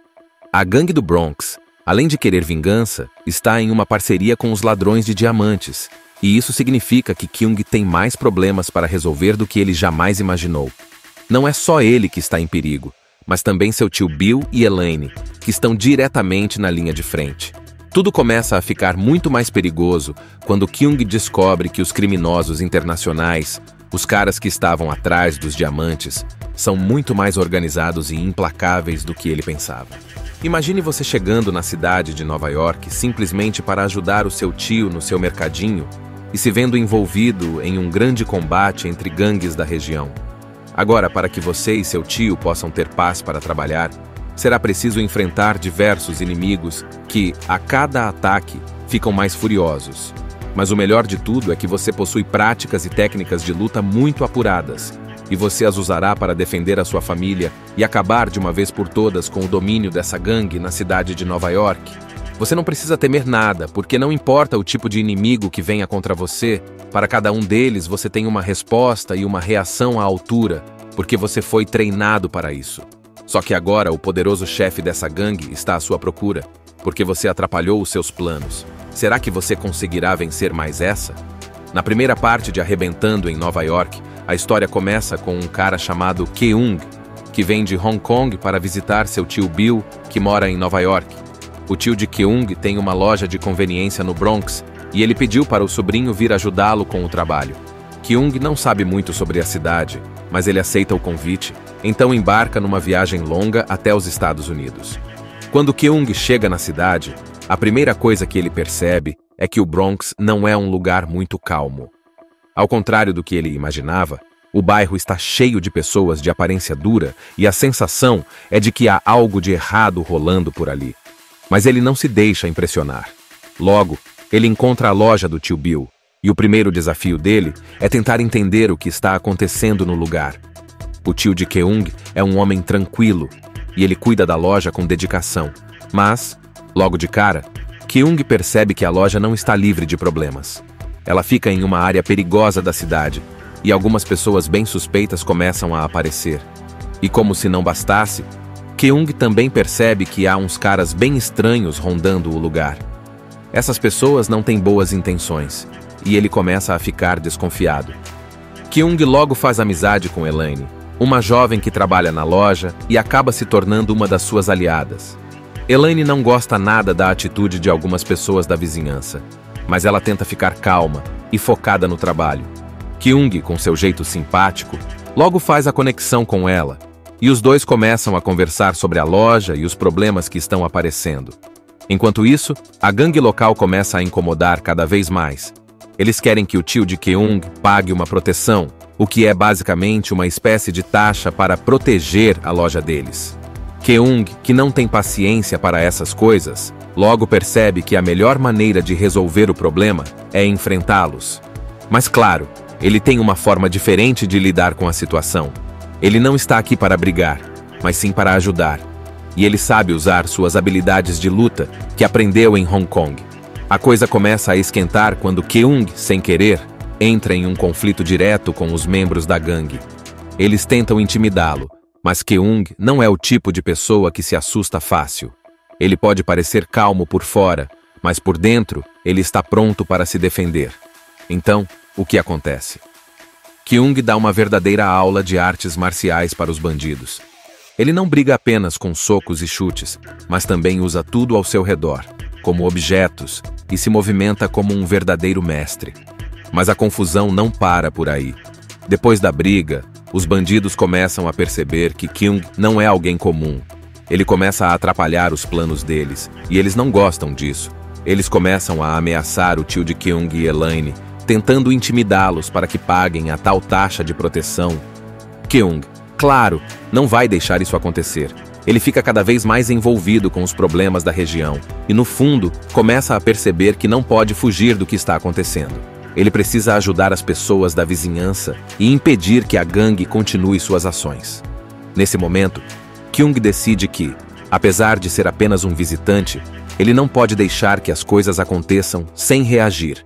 A gangue do Bronx, além de querer vingança, está em uma parceria com os ladrões de diamantes, e isso significa que Keung tem mais problemas para resolver do que ele jamais imaginou. Não é só ele que está em perigo, mas também seu tio Bill e Elaine, que estão diretamente na linha de frente. Tudo começa a ficar muito mais perigoso quando Keung descobre que os criminosos internacionais, os caras que estavam atrás dos diamantes, são muito mais organizados e implacáveis do que ele pensava. Imagine você chegando na cidade de Nova York simplesmente para ajudar o seu tio no seu mercadinho e se vendo envolvido em um grande combate entre gangues da região. Agora, para que você e seu tio possam ter paz para trabalhar, será preciso enfrentar diversos inimigos que, a cada ataque, ficam mais furiosos. Mas o melhor de tudo é que você possui práticas e técnicas de luta muito apuradas, e você as usará para defender a sua família e acabar de uma vez por todas com o domínio dessa gangue na cidade de Nova York. Você não precisa temer nada, porque não importa o tipo de inimigo que venha contra você, para cada um deles você tem uma resposta e uma reação à altura, porque você foi treinado para isso. Só que agora o poderoso chefe dessa gangue está à sua procura, porque você atrapalhou os seus planos. Será que você conseguirá vencer mais essa? Na primeira parte de Arrebentando em Nova York, a história começa com um cara chamado Keung, que vem de Hong Kong para visitar seu tio Bill, que mora em Nova York. O tio de Keung tem uma loja de conveniência no Bronx e ele pediu para o sobrinho vir ajudá-lo com o trabalho. Keung não sabe muito sobre a cidade, mas ele aceita o convite, então embarca numa viagem longa até os Estados Unidos. Quando Keung chega na cidade, a primeira coisa que ele percebe é que o Bronx não é um lugar muito calmo. Ao contrário do que ele imaginava, o bairro está cheio de pessoas de aparência dura e a sensação é de que há algo de errado rolando por ali. Mas ele não se deixa impressionar. Logo, ele encontra a loja do tio Bill, e o primeiro desafio dele é tentar entender o que está acontecendo no lugar. O tio de Keung é um homem tranquilo, e ele cuida da loja com dedicação. Mas, logo de cara, Keung percebe que a loja não está livre de problemas. Ela fica em uma área perigosa da cidade, e algumas pessoas bem suspeitas começam a aparecer. E como se não bastasse, Keung também percebe que há uns caras bem estranhos rondando o lugar. Essas pessoas não têm boas intenções, e ele começa a ficar desconfiado. Kyung logo faz amizade com Elaine, uma jovem que trabalha na loja e acaba se tornando uma das suas aliadas. Elaine não gosta nada da atitude de algumas pessoas da vizinhança, mas ela tenta ficar calma e focada no trabalho. Kyung, com seu jeito simpático, logo faz a conexão com ela, e os dois começam a conversar sobre a loja e os problemas que estão aparecendo. Enquanto isso, a gangue local começa a incomodar cada vez mais. Eles querem que o tio de Kyung pague uma proteção, o que é basicamente uma espécie de taxa para proteger a loja deles. Kyung, que não tem paciência para essas coisas, logo percebe que a melhor maneira de resolver o problema é enfrentá-los. Mas claro, ele tem uma forma diferente de lidar com a situação. Ele não está aqui para brigar, mas sim para ajudar. E ele sabe usar suas habilidades de luta que aprendeu em Hong Kong. A coisa começa a esquentar quando Kyung, sem querer, entra em um conflito direto com os membros da gangue. Eles tentam intimidá-lo, mas Kyung não é o tipo de pessoa que se assusta fácil. Ele pode parecer calmo por fora, mas por dentro ele está pronto para se defender. Então, o que acontece? Kyung dá uma verdadeira aula de artes marciais para os bandidos. Ele não briga apenas com socos e chutes, mas também usa tudo ao seu redor, como objetos, e se movimenta como um verdadeiro mestre. Mas a confusão não para por aí. Depois da briga, os bandidos começam a perceber que Kyung não é alguém comum. Ele começa a atrapalhar os planos deles, e eles não gostam disso. Eles começam a ameaçar o tio de Kyung e Elaine, tentando intimidá-los para que paguem a tal taxa de proteção. Kyung, claro, não vai deixar isso acontecer. Ele fica cada vez mais envolvido com os problemas da região e, no fundo, começa a perceber que não pode fugir do que está acontecendo. Ele precisa ajudar as pessoas da vizinhança e impedir que a gangue continue suas ações. Nesse momento, Kyung decide que, apesar de ser apenas um visitante, ele não pode deixar que as coisas aconteçam sem reagir.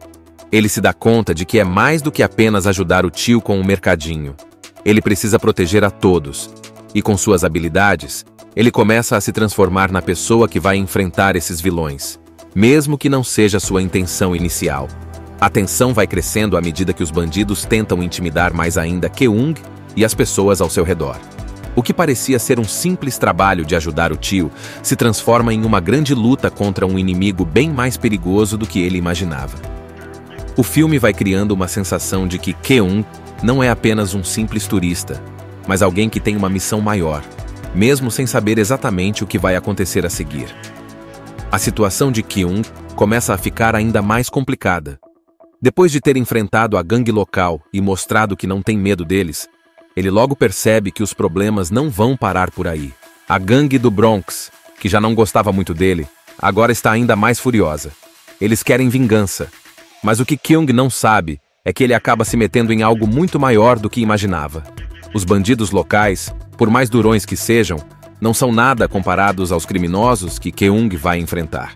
Ele se dá conta de que é mais do que apenas ajudar o tio com o mercadinho. Ele precisa proteger a todos. E com suas habilidades, ele começa a se transformar na pessoa que vai enfrentar esses vilões, mesmo que não seja sua intenção inicial. A tensão vai crescendo à medida que os bandidos tentam intimidar mais ainda Kyung e as pessoas ao seu redor. O que parecia ser um simples trabalho de ajudar o tio se transforma em uma grande luta contra um inimigo bem mais perigoso do que ele imaginava. O filme vai criando uma sensação de que Kyung não é apenas um simples turista, mas alguém que tem uma missão maior, mesmo sem saber exatamente o que vai acontecer a seguir. A situação de Kyung começa a ficar ainda mais complicada. Depois de ter enfrentado a gangue local e mostrado que não tem medo deles, ele logo percebe que os problemas não vão parar por aí. A gangue do Bronx, que já não gostava muito dele, agora está ainda mais furiosa. Eles querem vingança. Mas o que Kyung não sabe é que ele acaba se metendo em algo muito maior do que imaginava. Os bandidos locais, por mais durões que sejam, não são nada comparados aos criminosos que Kyung vai enfrentar.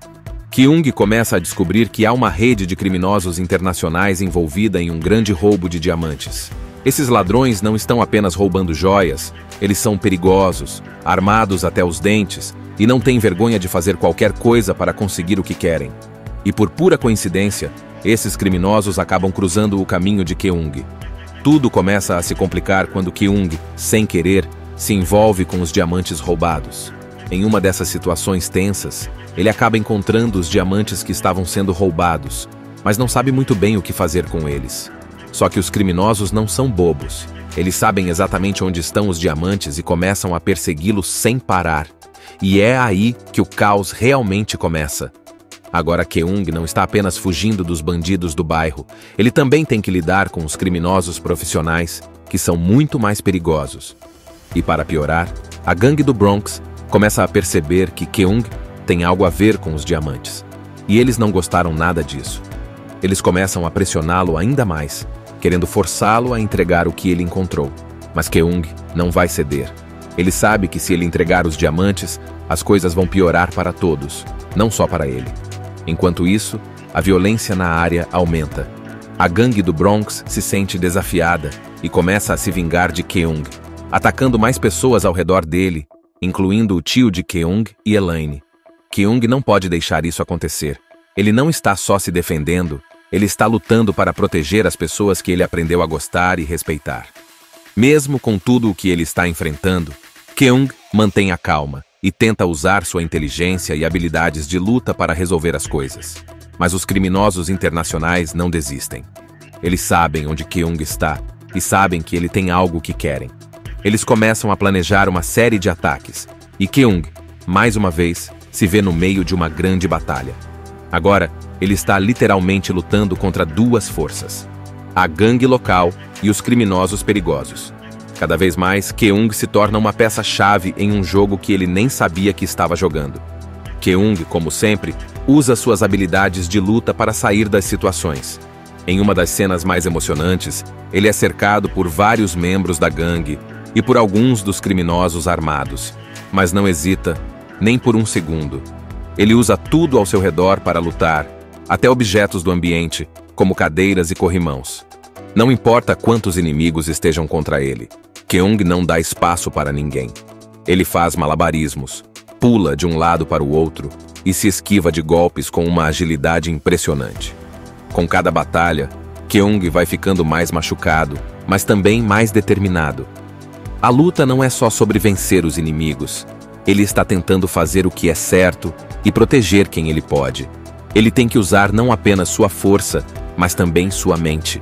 Kyung começa a descobrir que há uma rede de criminosos internacionais envolvida em um grande roubo de diamantes. Esses ladrões não estão apenas roubando joias, eles são perigosos, armados até os dentes e não têm vergonha de fazer qualquer coisa para conseguir o que querem. E por pura coincidência, esses criminosos acabam cruzando o caminho de Kyung. Tudo começa a se complicar quando Kyung, sem querer, se envolve com os diamantes roubados. Em uma dessas situações tensas, ele acaba encontrando os diamantes que estavam sendo roubados, mas não sabe muito bem o que fazer com eles. Só que os criminosos não são bobos. Eles sabem exatamente onde estão os diamantes e começam a persegui-los sem parar. E é aí que o caos realmente começa. Agora Kyung não está apenas fugindo dos bandidos do bairro, ele também tem que lidar com os criminosos profissionais, que são muito mais perigosos. E para piorar, a gangue do Bronx começa a perceber que Kyung tem algo a ver com os diamantes. E eles não gostaram nada disso. Eles começam a pressioná-lo ainda mais, querendo forçá-lo a entregar o que ele encontrou. Mas Kyung não vai ceder. Ele sabe que se ele entregar os diamantes, as coisas vão piorar para todos, não só para ele. Enquanto isso, a violência na área aumenta. A gangue do Bronx se sente desafiada e começa a se vingar de Kyung, atacando mais pessoas ao redor dele, incluindo o tio de Kyung e Elaine. Kyung não pode deixar isso acontecer. Ele não está só se defendendo, Ele está lutando para proteger as pessoas que ele aprendeu a gostar e respeitar. Mesmo com tudo o que ele está enfrentando, Keung mantém a calma e tenta usar sua inteligência e habilidades de luta para resolver as coisas. Mas os criminosos internacionais não desistem. Eles sabem onde Keung está e sabem que ele tem algo que querem. Eles começam a planejar uma série de ataques e Keung, mais uma vez, se vê no meio de uma grande batalha. Agora, ele está literalmente lutando contra duas forças: a gangue local e os criminosos perigosos. Cada vez mais, Keung se torna uma peça-chave em um jogo que ele nem sabia que estava jogando. Keung, como sempre, usa suas habilidades de luta para sair das situações. Em uma das cenas mais emocionantes, ele é cercado por vários membros da gangue e por alguns dos criminosos armados, mas não hesita nem por um segundo. Ele usa tudo ao seu redor para lutar, até objetos do ambiente, como cadeiras e corrimãos. Não importa quantos inimigos estejam contra ele, Keung não dá espaço para ninguém. Ele faz malabarismos, pula de um lado para o outro e se esquiva de golpes com uma agilidade impressionante. Com cada batalha, Keung vai ficando mais machucado, mas também mais determinado. A luta não é só sobre vencer os inimigos. Ele está tentando fazer o que é certo e proteger quem ele pode. Ele tem que usar não apenas sua força, mas também sua mente.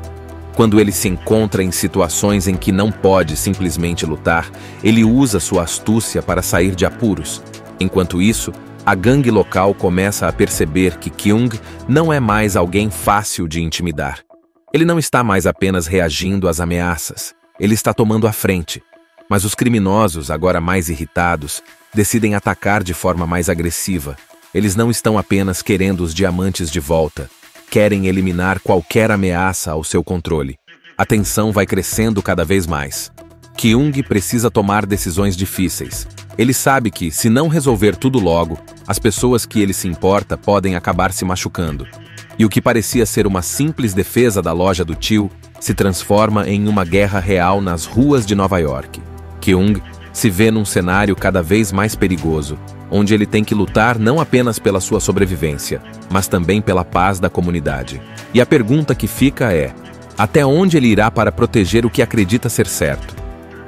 Quando ele se encontra em situações em que não pode simplesmente lutar, ele usa sua astúcia para sair de apuros. Enquanto isso, a gangue local começa a perceber que Keung não é mais alguém fácil de intimidar. Ele não está mais apenas reagindo às ameaças, ele está tomando a frente. Mas os criminosos, agora mais irritados, decidem atacar de forma mais agressiva. Eles não estão apenas querendo os diamantes de volta, querem eliminar qualquer ameaça ao seu controle. A tensão vai crescendo cada vez mais. Keung precisa tomar decisões difíceis. Ele sabe que, se não resolver tudo logo, as pessoas que ele se importa podem acabar se machucando. E o que parecia ser uma simples defesa da loja do tio se transforma em uma guerra real nas ruas de Nova York. Keung se vê num cenário cada vez mais perigoso, onde ele tem que lutar não apenas pela sua sobrevivência, mas também pela paz da comunidade. E a pergunta que fica é: até onde ele irá para proteger o que acredita ser certo?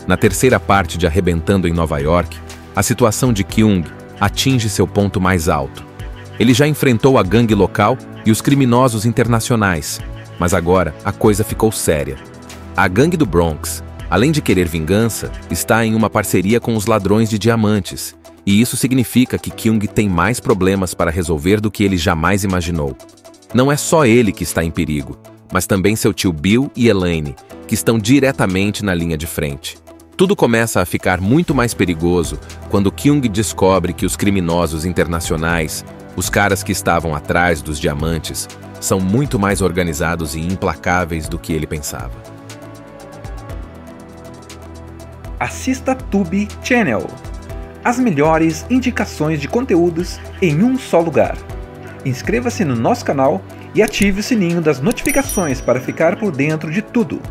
Na terceira parte de Arrebentando em Nova York, a situação de Keung atinge seu ponto mais alto. Ele já enfrentou a gangue local e os criminosos internacionais, mas agora a coisa ficou séria. A gangue do Bronx, além de querer vingança, está em uma parceria com os ladrões de diamantes, e isso significa que Keung tem mais problemas para resolver do que ele jamais imaginou. Não é só ele que está em perigo, mas também seu tio Bill e Elaine, que estão diretamente na linha de frente. Tudo começa a ficar muito mais perigoso quando Keung descobre que os criminosos internacionais, os caras que estavam atrás dos diamantes, são muito mais organizados e implacáveis do que ele pensava. Assista Tube Channel. As melhores indicações de conteúdos em um só lugar. Inscreva-se no nosso canal e ative o sininho das notificações para ficar por dentro de tudo.